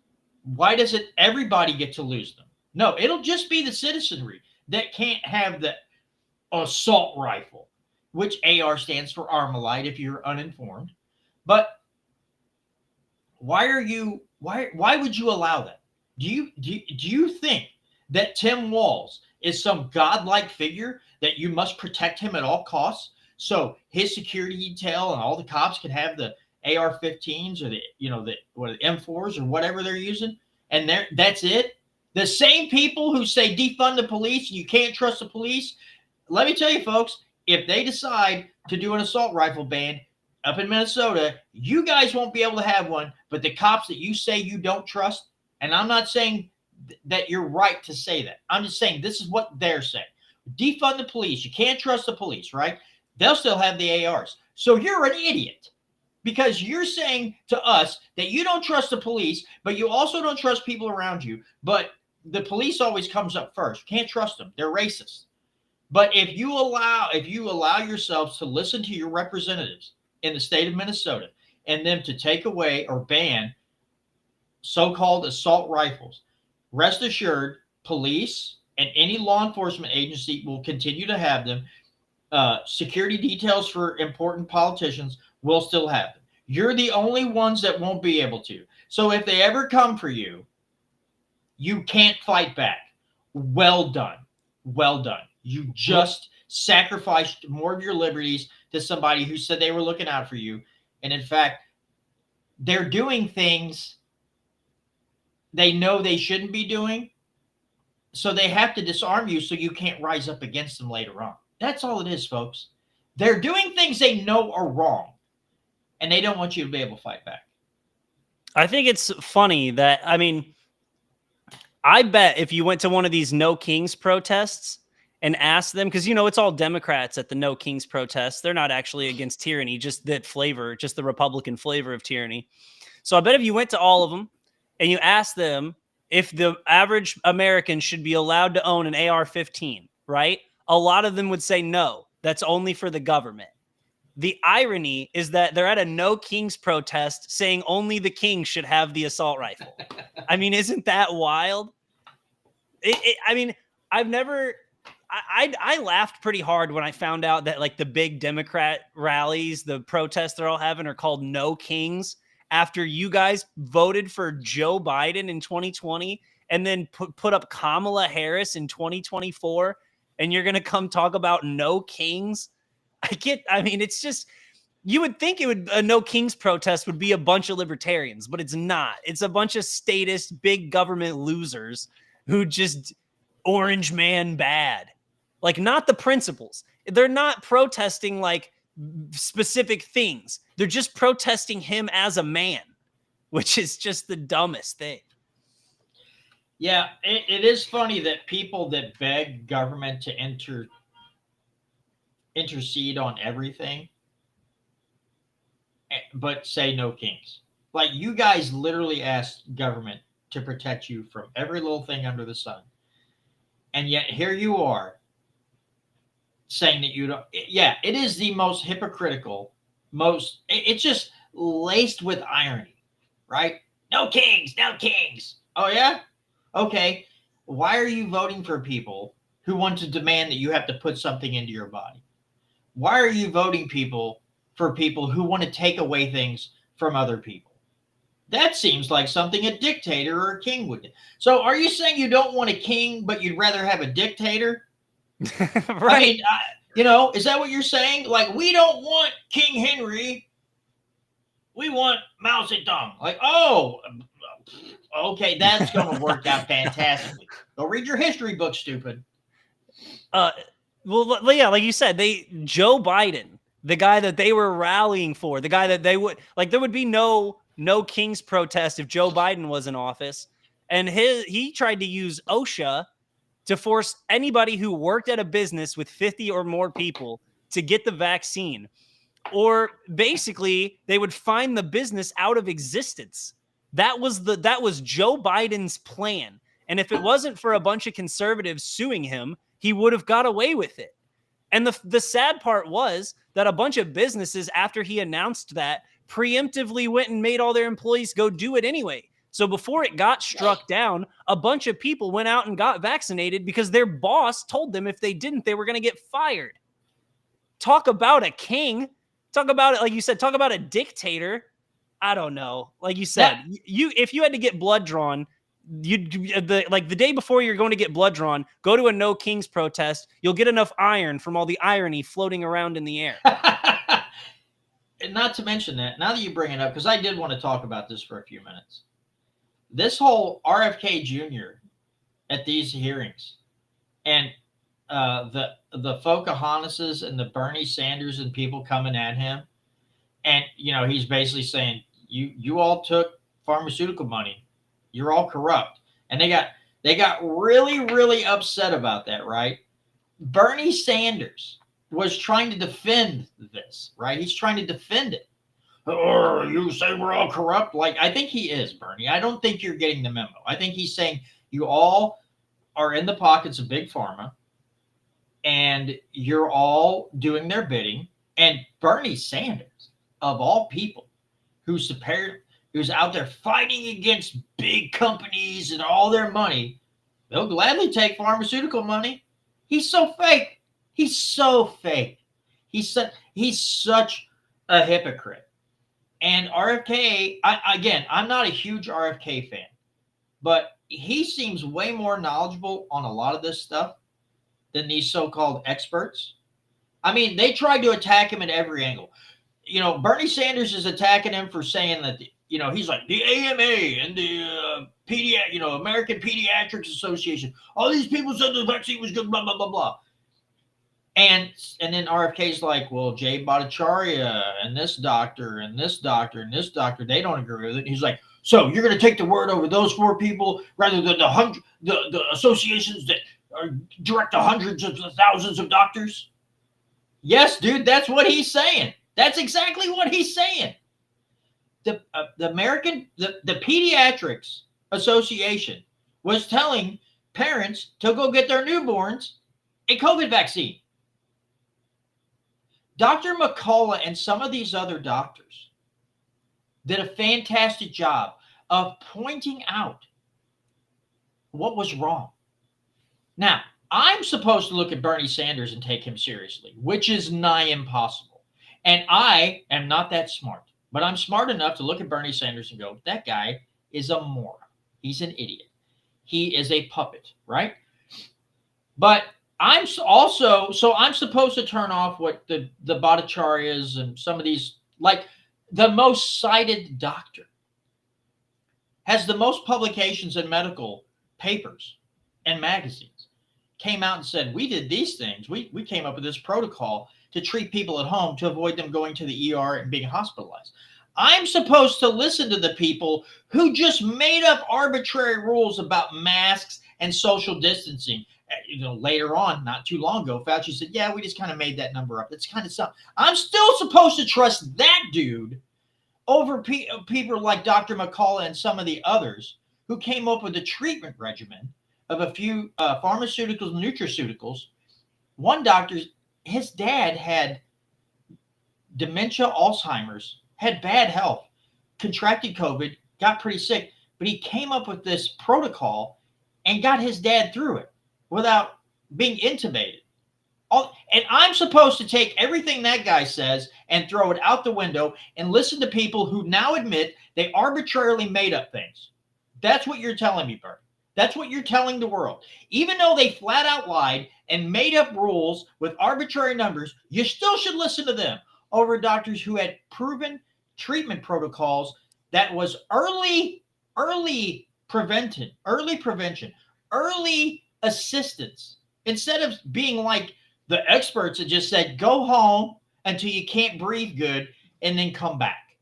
why doesn't everybody get to lose them? No, it'll just be the citizenry that can't have the assault rifle, which AR stands for Armalite if you're uninformed. But why would you allow that? Do you think that Tim Walz is some godlike figure that you must protect him at all costs? So his security detail and all the cops can have the AR-15s or the M4s or whatever they're using, and that's it. The same people who say defund the police, you can't trust the police. Let me tell you, folks, if they decide to do an assault rifle ban up in Minnesota, you guys won't be able to have one. But the cops that you say you don't trust, and I'm not saying that you're right to say that. I'm just saying this is what they're saying. Defund the police. You can't trust the police, right? They'll still have the ARs. So you're an idiot because you're saying to us that you don't trust the police, but you also don't trust people around you. But the police always comes up first. You can't trust them. They're racist. But if you allow yourselves to listen to your representatives in the state of Minnesota and them to take away or ban so-called assault rifles, rest assured, police and any law enforcement agency will continue to have them. Security details for important politicians will still have them. You're the only ones that won't be able to. So if they ever come for you, you can't fight back. Well done. Well done. You just sacrificed more of your liberties to somebody who said they were looking out for you. And in fact, they're doing things they know they shouldn't be doing. So they have to disarm you so you can't rise up against them later on. That's all it is, folks. They're doing things they know are wrong, and they don't want you to be able to fight back. I think it's funny that, I mean, I bet if you went to one of these No Kings protests and ask them, because, it's all Democrats at the No Kings protests. They're not actually against tyranny, just the Republican flavor of tyranny. So I bet if you went to all of them and you asked them if the average American should be allowed to own an AR-15, right? A lot of them would say no, that's only for the government. The irony is that they're at a No Kings protest saying only the king should have the assault rifle. I mean, isn't that wild? I laughed pretty hard when I found out that like the big Democrat rallies, the protests they're all having are called No Kings, after you guys voted for Joe Biden in 2020 and then put up Kamala Harris in 2024, and you're going to come talk about No Kings? It's just, you would think a No Kings protest would be a bunch of libertarians, but it's not. It's a bunch of statist, big government losers who just orange man bad. Like, not the principles. They're not protesting like specific things. They're just protesting him as a man, which is just the dumbest thing. Yeah, it is funny that people that beg government to intercede on everything, but say no kings. Like, you guys literally asked government to protect you from every little thing under the sun. And yet here you are saying that you don't. Yeah, it is the most hypocritical, it's just laced with irony, right? No kings, no kings. Oh, yeah? Okay. Why are you voting for people who want to demand that you have to put something into your body? Why are you voting for people who want to take away things from other people? That seems like something a dictator or a king would do. So are you saying you don't want a king, but you'd rather have a dictator? Right. I mean, is that what you're saying? Like, we don't want King Henry. We want Mao Zedong. Like, oh, okay, that's going to work out fantastically. Go read your history book, stupid. Well, yeah, like you said, Joe Biden, the guy that they were rallying for, the guy that they would, like, there would be no Kings protest if Joe Biden was in office. And he tried to use OSHA to force anybody who worked at a business with 50 or more people to get the vaccine. Or basically, they would find the business out of existence. That was Joe Biden's plan. And if it wasn't for a bunch of conservatives suing him, he would have got away with it. And the sad part was that a bunch of businesses, after he announced that, preemptively went and made all their employees go do it anyway. So before it got struck down, a bunch of people went out and got vaccinated because their boss told them if they didn't, they were going to get fired. Talk about a king. Talk about it, like you said, talk about a dictator. I don't know. Like you said, if you had to get blood drawn, the day before you're going to get blood drawn, go to a No Kings protest. You'll get enough iron from all the irony floating around in the air. And not to mention that, now that you bring it up, because I did want to talk about this for a few minutes. This whole RFK Jr. at these hearings, and the Pocahontases and the Bernie Sanders and people coming at him, and he's basically saying, you all took pharmaceutical money, you're all corrupt, and they got really, really upset about that, right? Bernie Sanders was trying to defend this, right? He's trying to defend it. Oh, you say we're all corrupt? Like, I think he is, Bernie. I don't think you're getting the memo. I think he's saying you all are in the pockets of Big Pharma and you're all doing their bidding. And Bernie Sanders, of all people, who's out there fighting against big companies and all their money, they'll gladly take pharmaceutical money. He's so fake. He's so fake. He's such a hypocrite. And RFK, I'm not a huge RFK fan, but he seems way more knowledgeable on a lot of this stuff than these so-called experts. I mean, they tried to attack him at every angle. Bernie Sanders is attacking him for saying that, he's like the AMA and the American Pediatrics Association. All these people said the vaccine was good, blah, blah, blah, blah. And then RFK's like, well, Jay Bhattacharya and this doctor and this doctor and this doctor, they don't agree with it. He's like, so you're going to take the word over those 4 people rather than the associations that direct to hundreds of thousands of doctors. Yes, dude, that's what he's saying. That's exactly what he's saying. The Pediatrics Association was telling parents to go get their newborns a COVID vaccine. Dr. McCullough and some of these other doctors did a fantastic job of pointing out what was wrong. Now, I'm supposed to look at Bernie Sanders and take him seriously, which is nigh impossible. And I am not that smart, but I'm smart enough to look at Bernie Sanders and go, that guy is a moron. He's an idiot. He is a puppet, right? But I'm also, so I'm supposed to turn off what the Bhattacharya's and some of these, like the most cited doctor has the most publications in medical papers and magazines, came out and said, we did these things. We came up with this protocol to treat people at home to avoid them going to the ER and being hospitalized. I'm supposed to listen to the people who just made up arbitrary rules about masks and social distancing. Later on, not too long ago, Fauci said, yeah, we just kind of made that number up. It's kind of something. I'm still supposed to trust that dude over people like Dr. McCullough and some of the others who came up with a treatment regimen of a few pharmaceuticals and nutraceuticals. One doctor, his dad had dementia, Alzheimer's, had bad health, contracted COVID, got pretty sick, but he came up with this protocol and got his dad through it without being intubated. And I'm supposed to take everything that guy says and throw it out the window and listen to people who now admit they arbitrarily made up things. That's what you're telling me, Bert. That's what you're telling the world. Even though they flat out lied and made up rules with arbitrary numbers, you still should listen to them over doctors who had proven treatment protocols that was early prevention, early assistance, instead of being like the experts that just said, go home until you can't breathe good and then come back.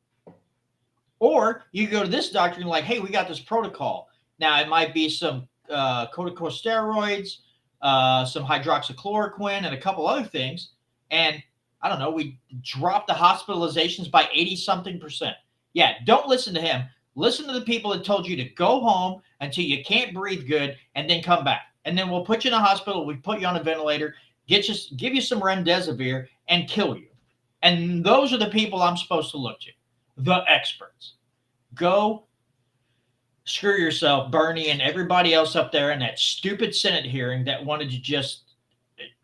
Or you go to this doctor and like, hey, we got this protocol. Now, it might be some corticosteroids, some hydroxychloroquine, and a couple other things. And I don't know, we dropped the hospitalizations by 80-something%. Yeah, don't listen to him. Listen to the people that told you to go home until you can't breathe good and then come back. And then we'll put you in a hospital. We put you on a ventilator, give you some remdesivir, and kill you. And those are the people I'm supposed to look to, the experts. Go screw yourself, Bernie, and everybody else up there in that stupid Senate hearing that wanted to just,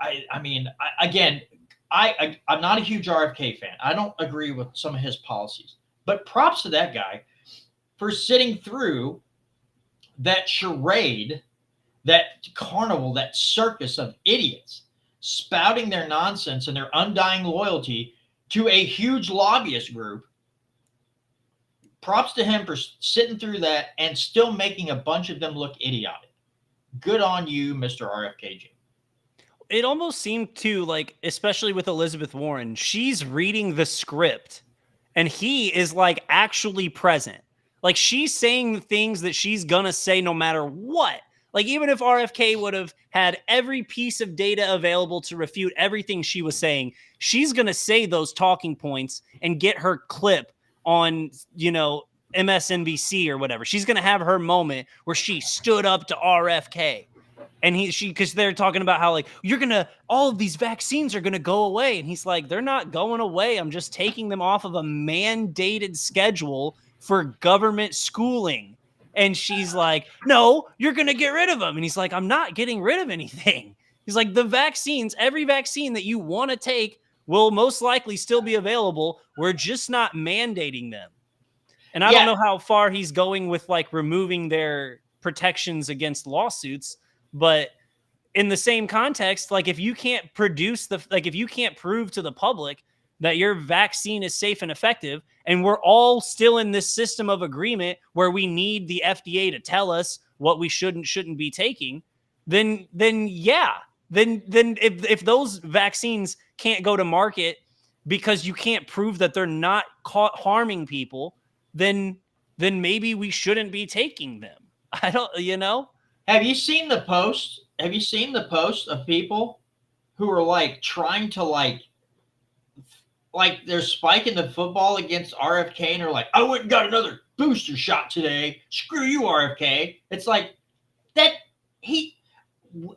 I'm not a huge RFK fan. I don't agree with some of his policies, but props to that guy for sitting through that charade, that carnival, that circus of idiots spouting their nonsense and their undying loyalty to a huge lobbyist group. Props to him for sitting through that and still making a bunch of them look idiotic. Good on you, Mr. RFKJ. It almost seemed to, like, especially with Elizabeth Warren, she's reading the script and he is like actually present. Like, she's saying the things that she's gonna say no matter what. Like, even if RFK would have had every piece of data available to refute everything she was saying, she's gonna say those talking points and get her clip on, MSNBC or whatever. She's going to have her moment where she stood up to RFK and because they're talking about how like, all of these vaccines are going to go away. And he's like, they're not going away. I'm just taking them off of a mandated schedule for government schooling. And she's like, no, you're going to get rid of them. And he's like, I'm not getting rid of anything. He's like, the vaccines, every vaccine that you want to take will most likely still be available. We're just not mandating them. And I don't know how far he's going with like removing their protections against lawsuits, but in the same context, like if you can't if you can't prove to the public that your vaccine is safe and effective, and we're all still in this system of agreement where we need the FDA to tell us what we shouldn't be taking, then if those vaccines can't go to market because you can't prove that they're not harming people, then maybe we shouldn't be taking them. I don't, Have you seen the post have you seen the posts of people who are like trying to like they're spiking the football against RFK and they're like, I went and got another booster shot today. Screw you, RFK. It's like that.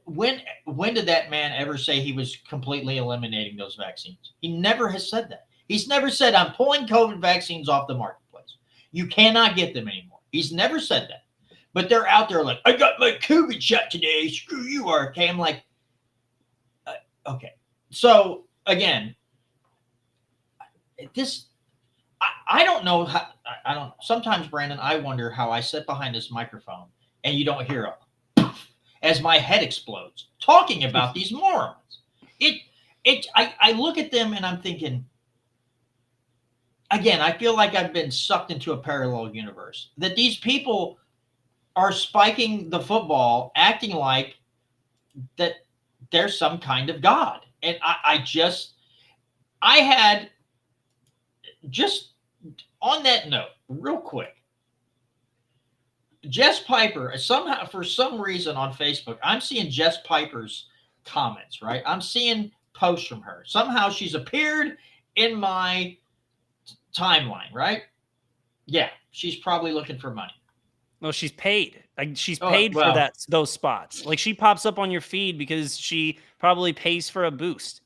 When did that man ever say he was completely eliminating those vaccines? He never has said that. He's never said, I'm pulling COVID vaccines off the marketplace. You cannot get them anymore. He's never said that. But they're out there like, I got my COVID shot today. Screw you, RFK. I'm like, okay. So again, I don't know how. I don't. Sometimes, Brandon, I wonder how I sit behind this microphone and you don't hear a as my head explodes talking about these morons. I look at them and I'm thinking. Again, I feel like I've been sucked into a parallel universe. That these people are spiking the football, acting like that they're some kind of god, and I had. Just on that note, real quick, Jess Piper, somehow, for some reason on Facebook, I'm seeing Jess Piper's comments, right? I'm seeing posts from her. Somehow she's appeared in my timeline, right? Yeah, she's probably looking for money. No, she's paid. Like she's paid for those spots. Like she pops up on your feed because she probably pays for a boost.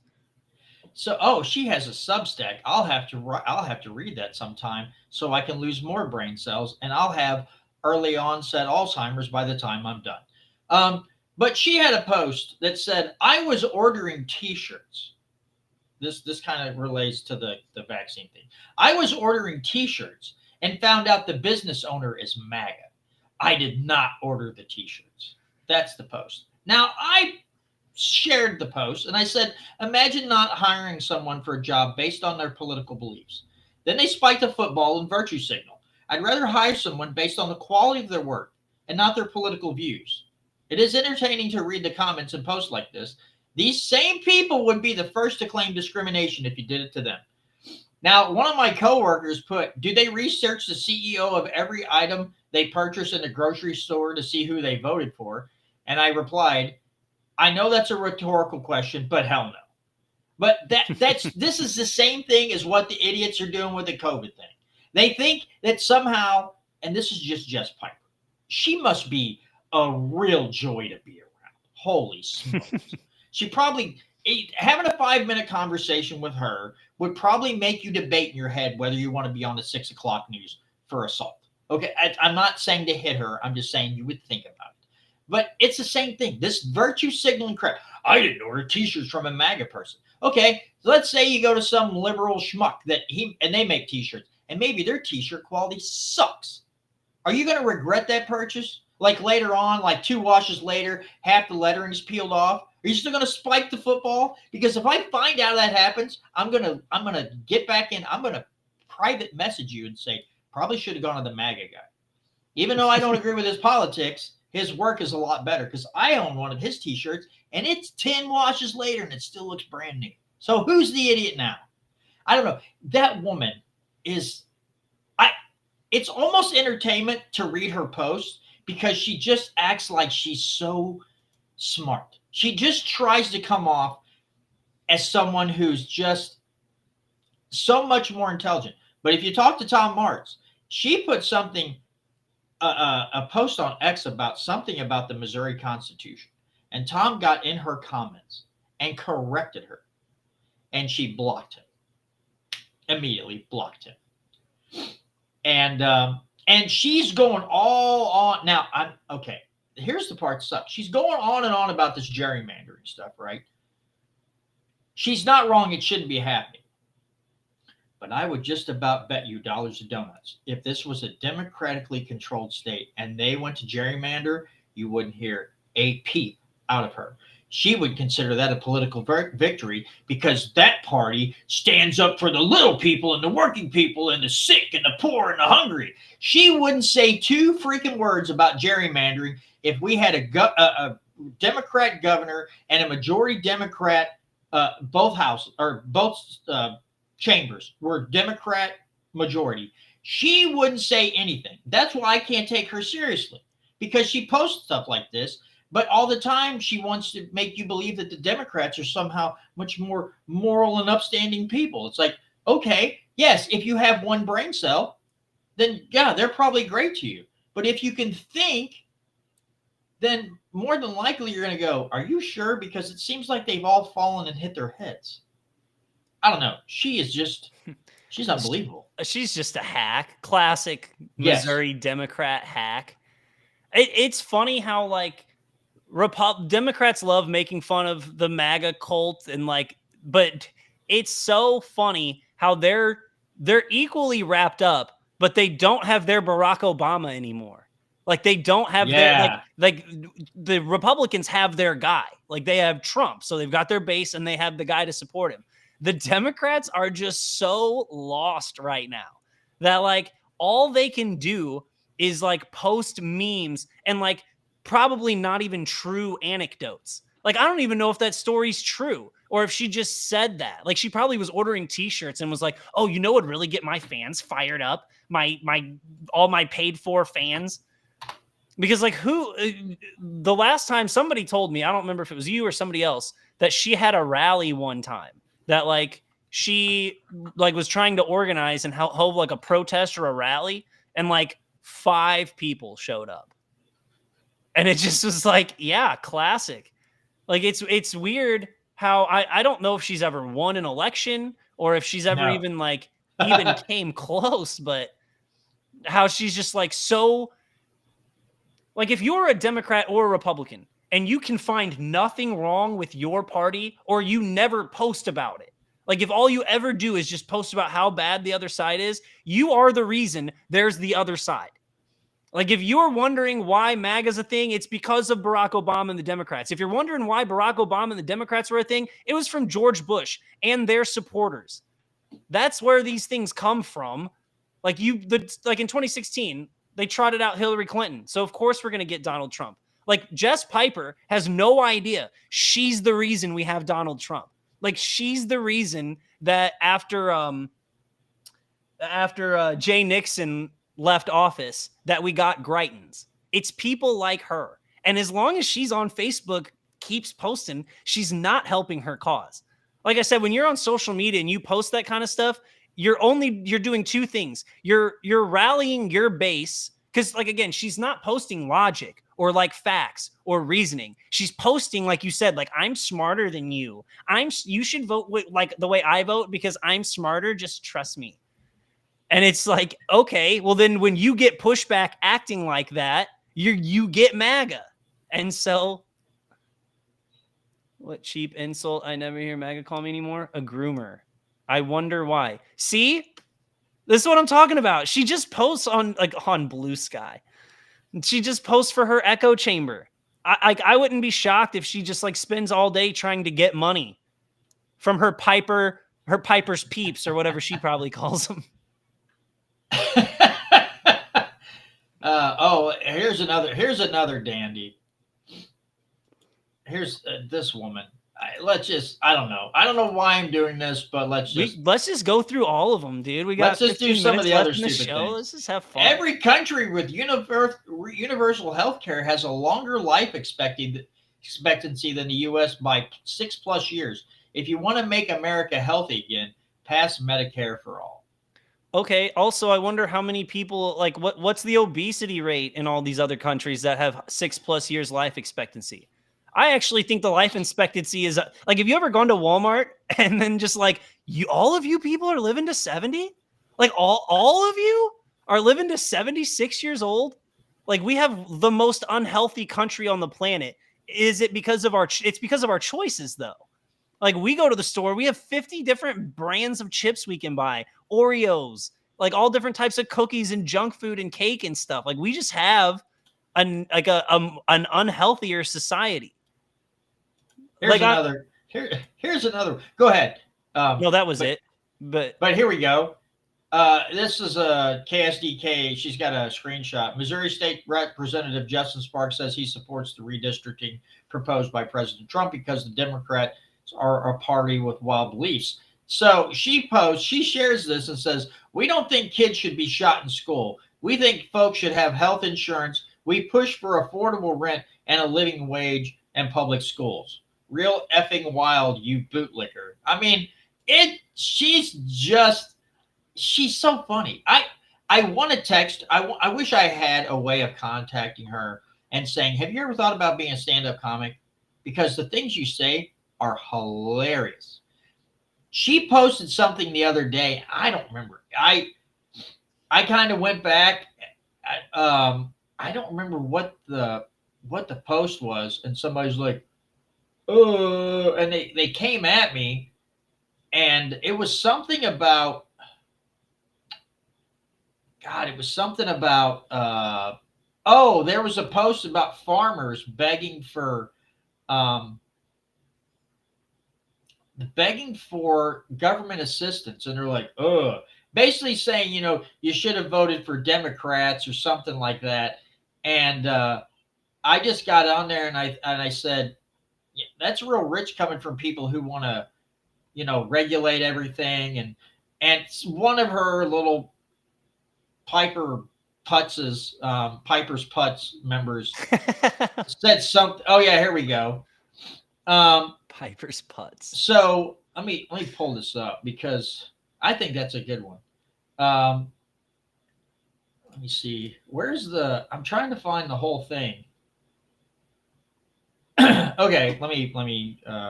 So, she has a Substack. I'll have to read that sometime so I can lose more brain cells, and I'll have early onset Alzheimer's by the time I'm done. But she had a post that said, "I was ordering T-shirts." This kind of relates to the vaccine thing. I was ordering T-shirts and found out the business owner is MAGA. I did not order the T-shirts. That's the post. Now I shared the post and I said, imagine not hiring someone for a job based on their political beliefs. Then they spike the football and virtue signal. I'd rather hire someone based on the quality of their work and not their political views. It is entertaining to read the comments and posts like this. These same people would be the first to claim discrimination if you did it to them. Now, one of my coworkers put, do they research the CEO of every item they purchase in the grocery store to see who they voted for? And I replied, I know that's a rhetorical question, but hell no. But this is the same thing as what the idiots are doing with the COVID thing. They think that somehow, and this is just Jess Piper, she must be a real joy to be around. Holy smokes. She probably, having a 5-minute conversation with her would probably make you debate in your head whether you want to be on the 6 o'clock news for assault. Okay, I'm not saying to hit her. I'm just saying you would think about it. But it's the same thing. This virtue signaling crap. I didn't order T-shirts from a MAGA person. Okay, so let's say you go to some liberal schmuck and they make T-shirts, and maybe their T-shirt quality sucks. Are you going to regret that purchase? Like later on, like 2 washes later, half the lettering's peeled off. Are you still going to spike the football? Because if I find out that happens, I'm gonna get back in. I'm gonna private message you and say probably should have gone to the MAGA guy, even though I don't agree with his politics. His work is a lot better because I own one of his T-shirts and it's 10 washes later and it still looks brand new. So who's the idiot now? I don't know. That woman is, it's almost entertainment to read her posts because she just acts like she's so smart. She just tries to come off as someone who's just so much more intelligent. But if you talk to Tom Martz, she put something, a post on X about something about the Missouri Constitution. And Tom got in her comments and corrected her. And she blocked him. Immediately blocked him. And she's going all on. Now, okay. Here's the part that sucks. She's going on and on about this gerrymandering stuff, right? She's not wrong. It shouldn't be happening. But I would just about bet you dollars to donuts. If this was a democratically controlled state and they went to gerrymander, you wouldn't hear a peep out of her. She would consider that a political victory because that party stands up for the little people and the working people and the sick and the poor and the hungry. She wouldn't say 2 freaking words about gerrymandering if we had a Democrat governor and a majority Democrat, both houses or both chambers were Democrat majority. She wouldn't say anything. That's why I can't take her seriously because she posts stuff like this. But all the time, she wants to make you believe that the Democrats are somehow much more moral and upstanding people. It's like, okay, yes, if you have one brain cell, then yeah, they're probably great to you. But if you can think, then more than likely you're going to go, are you sure? Because it seems like they've all fallen and hit their heads. I don't know. She's unbelievable. She's just a hack. Classic Yes. Missouri Democrat hack. It's funny how like Democrats love making fun of the MAGA cult and like, but it's so funny how they're equally wrapped up, but they don't have their Barack Obama anymore. Like they don't have their like the Republicans have their guy. Like they have Trump, so they've got their base and they have the guy to support him. The Democrats are just so lost right now that like all they can do is like post memes and like probably not even true anecdotes. Like I don't even know if that story's true or if she just said that. Like she probably was ordering t-shirts and was like, "Oh, you know what would really get my fans fired up? My all my paid for fans." Because like the last time somebody told me, I don't remember if it was you or somebody else, that she had a rally one time that like she like was trying to organize and hold like a protest or a rally, and like 5 people showed up. And it just was like, yeah, classic. Like it's weird how I don't know if she's ever won an election or if she's ever even like even came close, but how she's just like so like if you're a Democrat or a Republican and you can find nothing wrong with your party or you never post about it. Like if all you ever do is just post about how bad the other side is, you are the reason there's the other side. Like if you're wondering why MAGA's a thing, it's because of Barack Obama and the Democrats. If you're wondering why Barack Obama and the Democrats were a thing, it was from George Bush and their supporters. That's where these things come from. Like like in 2016, they trotted out Hillary Clinton. So of course we're going to get Donald Trump. Like Jess Piper has no idea she's the reason we have Donald Trump. Like she's the reason that after Jay Nixon left office that we got Greitens. It's people like her. And as long as she's on Facebook, keeps posting, she's not helping her cause. Like I said, when you're on social media and you post that kind of stuff, you're doing 2 things. You're rallying your base because like, again, she's not posting logic or like facts or reasoning. She's posting, like you said, like, I'm smarter than you. You should vote like the way I vote because I'm smarter. Just trust me. And it's like, okay, well then when you get pushback acting like that, you get MAGA. And so what cheap insult? I never hear MAGA call me anymore. A groomer. I wonder why. See, this is what I'm talking about. She just posts on Blue Sky. She just posts for her echo chamber. I wouldn't be shocked if she just like spends all day trying to get money from her Piper's peeps or whatever she probably calls them. Here's another dandy. Here's this woman. I don't know why I'm doing this, but let's just go through all of them, dude. Let's just do some of the other stupid things. Let's just have fun. Every country with universal health care has a longer life expectancy than the U.S. by 6+ years. If you want to make America healthy again, pass Medicare for all. Okay. Also, I wonder how many people like what's the obesity rate in all these other countries that have 6+ years life expectancy? I actually think the life expectancy is like, have you ever gone to Walmart and then just like all of you people are living to 70? Like all of you are living to 76 years old? Like we have the most unhealthy country on the planet. Is it because of it's because of our choices though? Like we go to the store, we have 50 different brands of chips we can buy, Oreos, like all different types of cookies and junk food and cake and stuff. Like we just have an unhealthier society. Here's another. Go ahead. No, that was it. But here we go. This is a KSDK. She's got a screenshot. Missouri State Representative Justin Sparks says he supports the redistricting proposed by President Trump because the Democrats are a party with wild beliefs. So she shares this and says, we don't think kids should be shot in school. We think folks should have health insurance. We push for affordable rent and a living wage and public schools. Real effing wild, you bootlicker. I mean, she's so funny. I want to text. I wish I had a way of contacting her and saying, have you ever thought about being a stand-up comic? Because the things you say are hilarious. She posted something the other day. I don't remember. I kind of went back. I don't remember what the post was, and somebody's like, oh, and they came at me, and it was something about, God, it was something about, there was a post about farmers begging for government assistance, and they're like, basically saying, you should have voted for Democrats or something like that. And I just got on there and I said, yeah, that's real rich coming from people who want to, regulate everything. And one of her little Piper's Putz members said something. Oh yeah, here we go. Piper's Putz. So let me pull this up because I think that's a good one. Let me see. I'm trying to find the whole thing. Okay, let me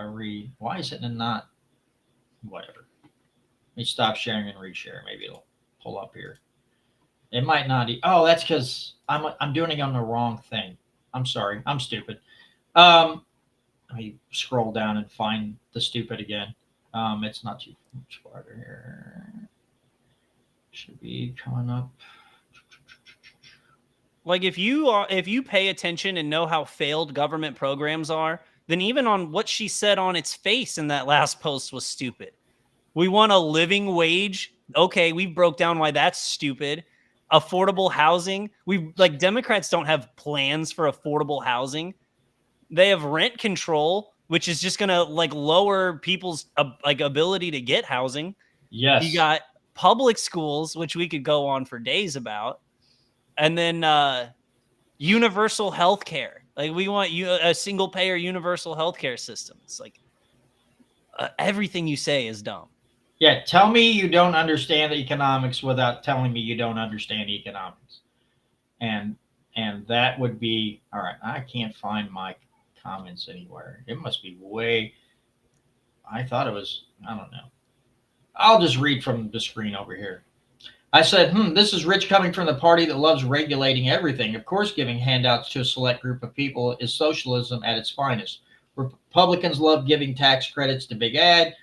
read. Why is it not? Whatever. Let me stop sharing and reshare. Maybe it'll pull up here. It might not. Oh, that's because I'm doing it on the wrong thing. I'm sorry. I'm stupid. Let me scroll down and find the stupid again. It's not too much farther here. Should be coming up. Like if you pay attention and know how failed government programs are, then even on what she said on its face in that last post was stupid. We want a living wage. Okay, we broke down why that's stupid. Affordable housing. Democrats don't have plans for affordable housing. They have rent control, which is just going to lower people's ability to get housing. Yes. You got public schools, which we could go on for days about. And then universal health care. We want a single payer universal health care system. It's everything you say is dumb. Yeah, tell me you don't understand the economics without telling me you don't understand economics. And that would be, all right, I can't find my comments anywhere. It must be I thought it was, I don't know. I'll just read from the screen over here. I said, this is rich coming from the party that loves regulating everything. Of course, giving handouts to a select group of people is socialism at its finest. Republicans love giving tax credits to big ag,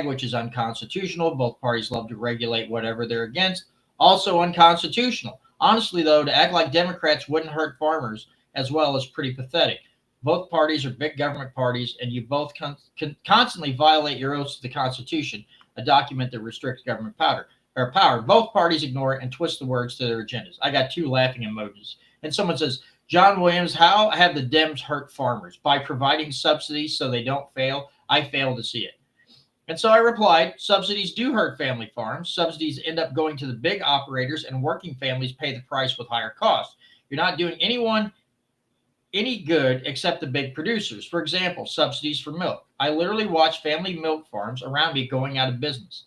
which is unconstitutional. Both parties love to regulate whatever they're against. Also unconstitutional. Honestly, though, to act like Democrats wouldn't hurt farmers as well is pretty pathetic. Both parties are big government parties, and you both constantly violate your oaths to the Constitution, a document that restricts government power. Both parties ignore it and twist the words to their agendas. I got 2 laughing emojis. And someone says, John Williams, how have the Dems hurt farmers? By providing subsidies so they don't fail? I fail to see it. And so I replied, subsidies do hurt family farms. Subsidies end up going to the big operators, and working families pay the price with higher costs. You're not doing anyone any good except the big producers. For example, subsidies for milk. I literally watch family milk farms around me going out of business.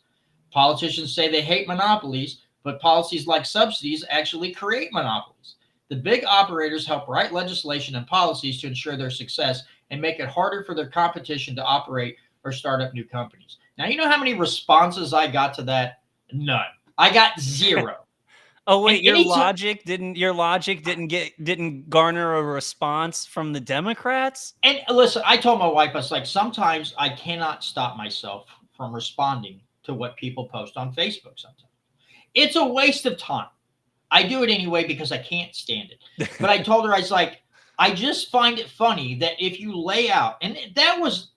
Politicians say they hate monopolies, but policies like subsidies actually create monopolies. The big operators help write legislation and policies to ensure their success and make it harder for their competition to operate or start up new companies. Now, you know how many responses I got to that? None. I got 0. Oh wait, your logic didn't garner a response from the Democrats? And listen, I told my wife, I was like, sometimes I cannot stop myself from responding to what people post on Facebook sometimes. It's a waste of time. I do it anyway because I can't stand it. But I told her, I was like, I just find it funny that if you lay out, and that was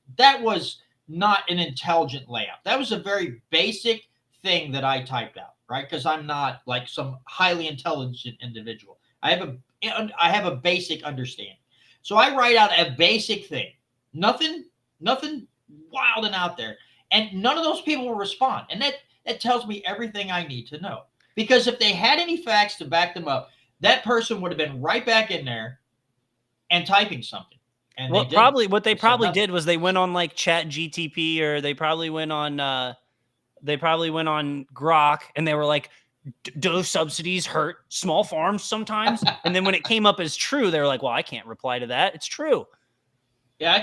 not an intelligent layout. That was a very basic thing that I typed out, right? Because I'm not like some highly intelligent individual. I have a basic understanding. So I write out a basic thing. Nothing wild and out there. And none of those people will respond. And that tells me everything I need to know. Because if they had any facts to back them up, that person would have been right back in there and typing something. And What they probably did was they went on like Chat GTP, or they probably went on Grok, and they were like, do subsidies hurt small farms sometimes? And then when it came up as true, they were like, well, I can't reply to that. It's true. Yeah, I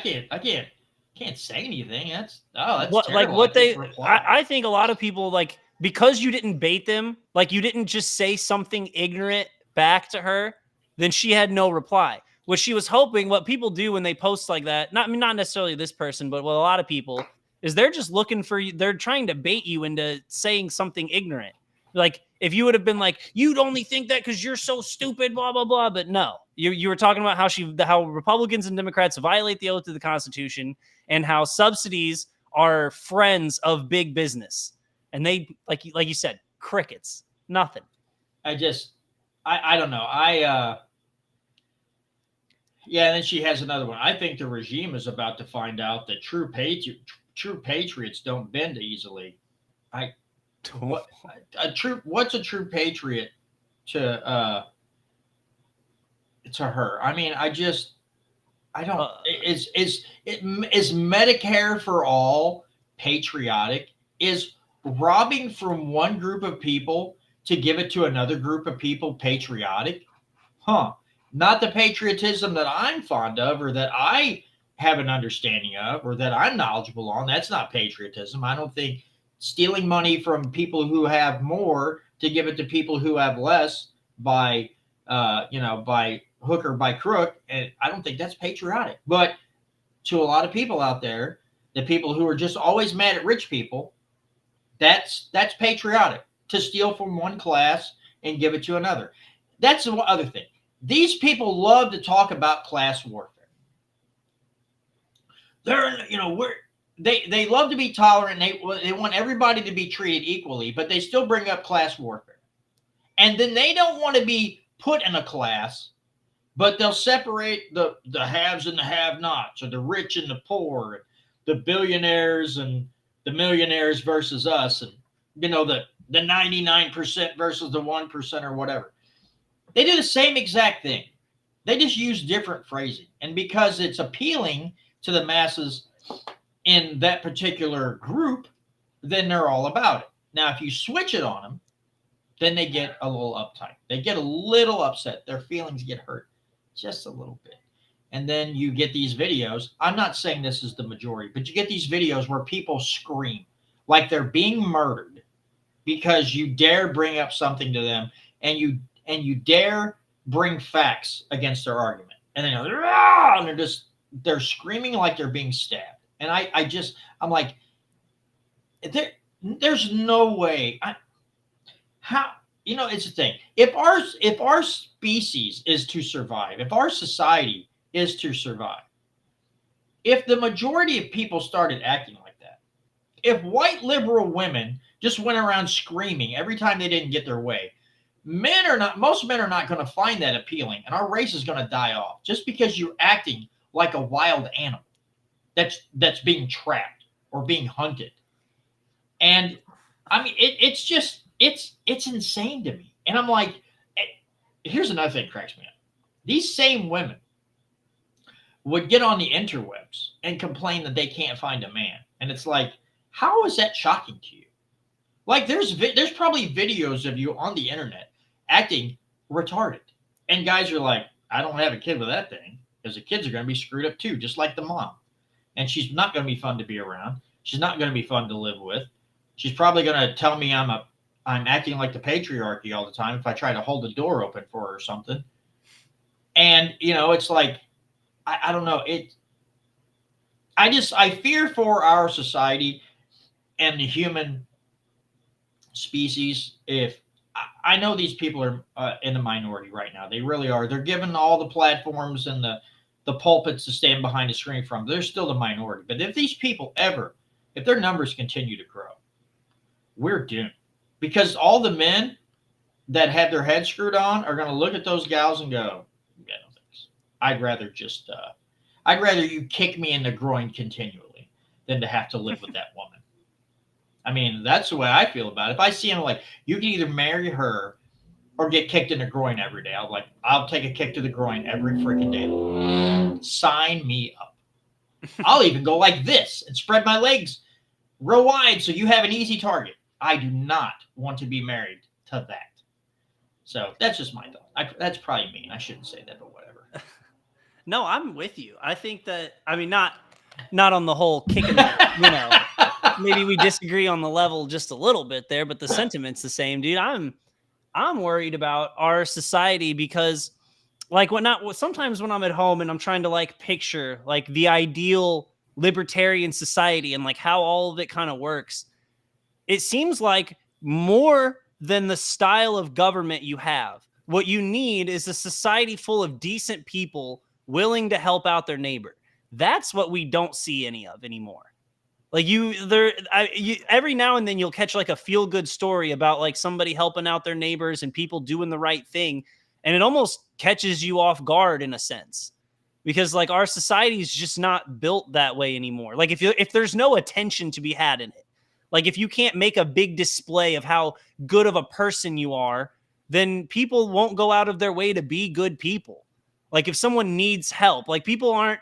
can't say anything. That's what terrible. like what I think a lot of people, like, because you didn't bait them, like you didn't just say something ignorant back to her, then she had no reply. What she was hoping, what people do when they post like that, not necessarily this person, but what a lot of people is, they're just looking for you. They're trying to bait you into saying something ignorant. Like, if you would have been like, you'd only think that because you're so stupid, blah, blah, blah. But no, you were talking about how Republicans and Democrats violate the oath of the Constitution, and how subsidies are friends of big business. And they, like you said, crickets, nothing. I don't know. Yeah, and then she has another one. I think the regime is about to find out that true patriots don't bend easily. What's a true patriot to her? I mean, I don't. Is Medicare for all patriotic? Is robbing from one group of people to give it to another group of people patriotic? Not the patriotism that I'm fond of, or that I have an understanding of, or that I'm knowledgeable on. That's not patriotism. I don't think stealing money from people who have more to give it to people who have less by hook or by crook, and I don't think that's patriotic. But to a lot of people out there, the people who are just always mad at rich people, that's patriotic, to steal from one class and give it to another. That's the other thing. These people love to talk about class warfare. They love to be tolerant. They want everybody to be treated equally, but they still bring up class warfare. And then they don't want to be put in a class, but they'll separate the haves and the have-nots, or the rich and the poor, the billionaires and the millionaires versus us, and the 99% versus the 1% or whatever. They do the same exact thing. They just use different phrasing. And because it's appealing to the masses in that particular group, then they're all about it. Now, if you switch it on them, then they get a little uptight. They get a little upset. Their feelings get hurt just a little bit. And then you get these videos. I'm not saying this is the majority, but you get these videos where people scream like they're being murdered because you dare bring up something to them, and you dare bring facts against their argument. And then they're screaming like they're being stabbed. And I'm like, there's no way. It's the thing. If our species is to survive, if our society is to survive, if the majority of people started acting like that, if white liberal women just went around screaming every time they didn't get their way, most men are not going to find that appealing, and our race is going to die off just because you're acting like a wild animal that's being trapped or being hunted. And I mean, it's insane to me. And I'm like, here's another thing that cracks me up. These same women would get on the interwebs and complain that they can't find a man. And it's like, how is that shocking to you? Like, there's probably videos of you on the internet acting retarded. And guys are like, I don't have a kid with that thing, because the kids are going to be screwed up too, just like the mom. And she's not going to be fun to be around. She's not going to be fun to live with. She's probably going to tell me I'm acting like the patriarchy all the time if I try to hold the door open for her or something. And, it's like, I don't know. I fear for our society and the human species. If I know these people are in the minority right now, they really are. They're given all the platforms and the pulpits to stand behind the screen from. They're still the minority. But if these people if their numbers continue to grow, we're doomed. Because all the men that have their heads screwed on are going to look at those gals and go, yeah, no thanks. I'd rather you kick me in the groin continually than to have to live with that woman. I mean, that's the way I feel about it. If I see him, like, you can either marry her or get kicked in the groin every day. I'll take a kick to the groin every freaking day. Sign me up. I'll even go like this and spread my legs real wide so you have an easy target. I do not want to be married to that. So that's just my thought. That's probably mean. I shouldn't say that, but whatever. No, I'm with you. I think that, I mean, not on the whole kicking, you know, maybe we disagree on the level just a little bit there, but the sentiment's the same, dude. I'm worried about our society because like sometimes when I'm at home and I'm trying to like picture like the ideal libertarian society and like how all of it kind of works, it seems like more than the style of government you have, what you need is a society full of decent people willing to help out their neighbor. That's what we don't see any of anymore. Like every now and then you'll catch like a feel good story about like somebody helping out their neighbors and people doing the right thing. And it almost catches you off guard in a sense because like our society is just not built that way anymore. Like if there's no attention to be had in it, like if you can't make a big display of how good of a person you are, then people won't go out of their way to be good people. Like if someone needs help, like people won't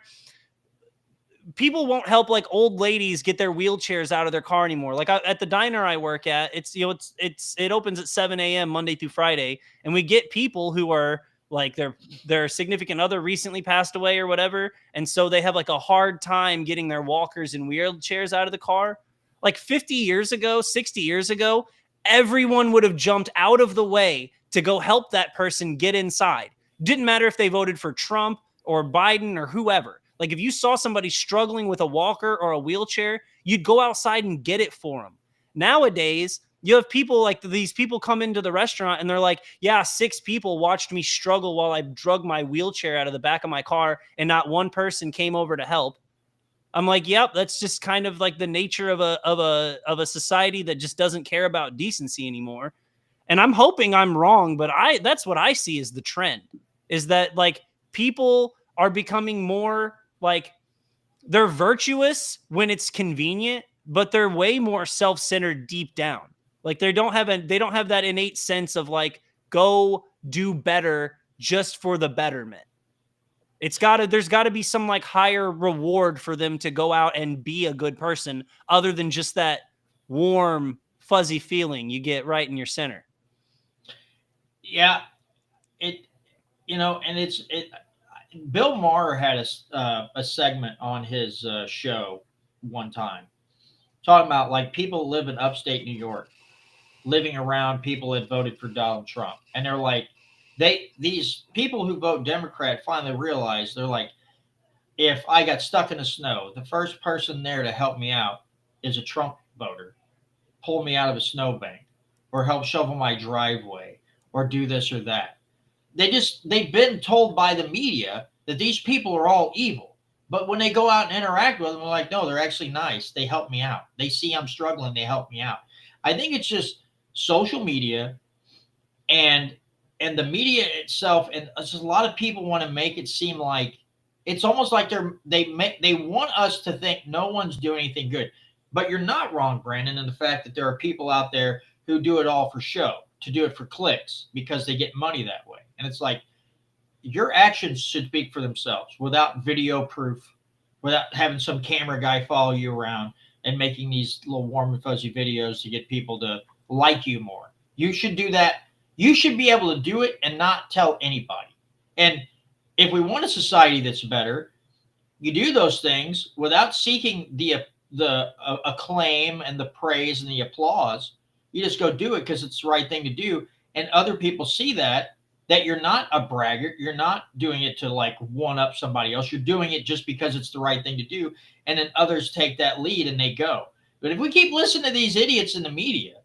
help like old ladies get their wheelchairs out of their car anymore. Like at the diner I work at, it opens at 7 a.m. Monday through Friday. And we get people who are like their significant other recently passed away or whatever. And so they have like a hard time getting their walkers and wheelchairs out of the car. Like 50 years ago, 60 years ago, everyone would have jumped out of the way to go help that person get inside. Didn't matter if they voted for Trump or Biden or whoever. Like if you saw somebody struggling with a walker or a wheelchair, you'd go outside and get it for them. Nowadays, you have people like these people come into the restaurant and they're like, yeah, 6 people watched me struggle while I drug my wheelchair out of the back of my car and not one person came over to help. I'm like, yep, that's just kind of like the nature of a society that just doesn't care about decency anymore. And I'm hoping I'm wrong, but that's what I see as the trend is that like people are becoming more like they're virtuous when it's convenient, but they're way more self-centered deep down. Like they don't have that innate sense of like, go do better just for the betterment. There's gotta be some like higher reward for them to go out and be a good person other than just that warm, fuzzy feeling you get right in your center. Yeah. Bill Maher had a segment on his show one time talking about like people live in upstate New York, living around people that voted for Donald Trump. And they're like, these people who vote Democrat finally realize they're like, if I got stuck in the snow, the first person there to help me out is a Trump voter, pull me out of a snowbank or help shovel my driveway or do this or that. They've been told by the media that these people are all evil. But when they go out and interact with them, they're like, no, they're actually nice. They help me out. They see I'm struggling. They help me out. I think it's just social media and the media itself. And it's just a lot of people want to make it seem like it's almost like they want us to think no one's doing anything good. But you're not wrong, Brandon, in the fact that there are people out there who do it all for show, to do it for clicks because they get money that way. And it's like your actions should speak for themselves without video proof, without having some camera guy follow you around and making these little warm and fuzzy videos to get people to like you more. You should do that. You should be able to do it and not tell anybody. And if we want a society that's better, you do those things without seeking the acclaim and the praise and the applause. You just go do it because it's the right thing to do. And other people see that you're not a braggart. You're not doing it to like one up somebody else. You're doing it just because it's the right thing to do. And then others take that lead and they go. But if we keep listening to these idiots in the media,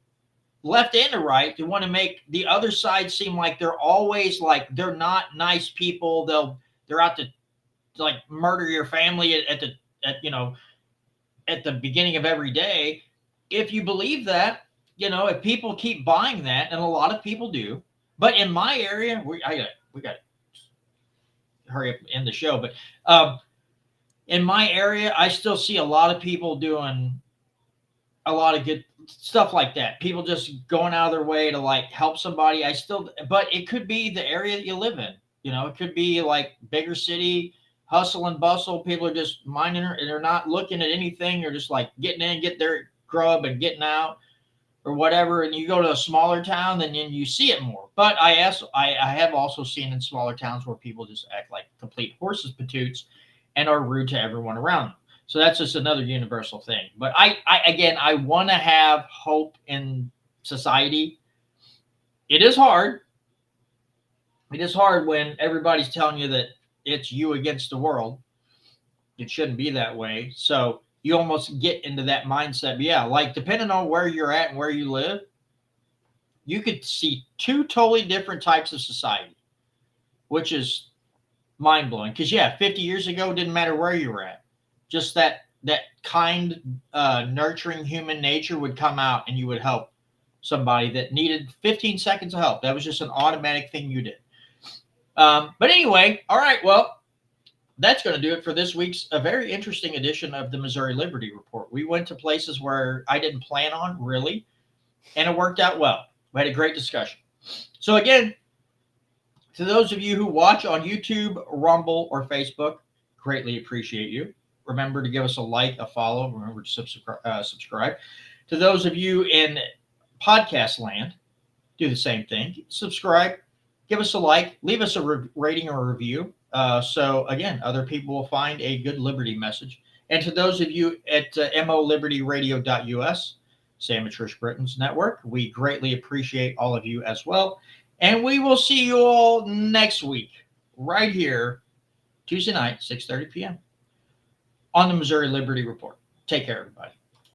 left and the right, they want to make the other side seem like they're always like, they're not nice people. They're out to like murder your family at the beginning of every day. If you believe that, if people keep buying that, and a lot of people do, but in my area, we got to hurry up and end the show. But in my area, I still see a lot of people doing a lot of good stuff like that. People just going out of their way to like help somebody. But it could be the area that you live in. It could be like bigger city, hustle and bustle. People are just minding and they're not looking at anything. They're just like getting in, get their grub and getting out or whatever. And you go to a smaller town, then you see it more. But I have also seen in smaller towns where people just act like complete horses patoots and are rude to everyone around them. So that's just another universal thing. But I want to have hope in society. It is hard. It is hard when everybody's telling you that it's you against the world. It shouldn't be that way. So you almost get into that mindset. But yeah, like depending on where you're at and where you live, you could see two totally different types of society, which is mind-blowing. Because, 50 years ago, it didn't matter where you were at. Just that kind, nurturing human nature would come out and you would help somebody that needed 15 seconds of help. That was just an automatic thing you did. But anyway, all right, well, that's going to do it for this week's a very interesting edition of the Missouri Liberty Report. We went to places where I didn't plan on, really, and it worked out well. We had a great discussion. So again, to those of you who watch on YouTube, Rumble, or Facebook, greatly appreciate you. Remember to give us a like, a follow. Remember to subscribe. To those of you in podcast land, do the same thing. Subscribe, give us a like, leave us a rating or a review. So again, other people will find a good liberty message. And to those of you at molibertyradio.us, Sam and Trish Britton's network, we greatly appreciate all of you as well. And we will see you all next week, right here, Tuesday night, 6:30 p.m. on the Missouri Liberty Report. Take care, everybody.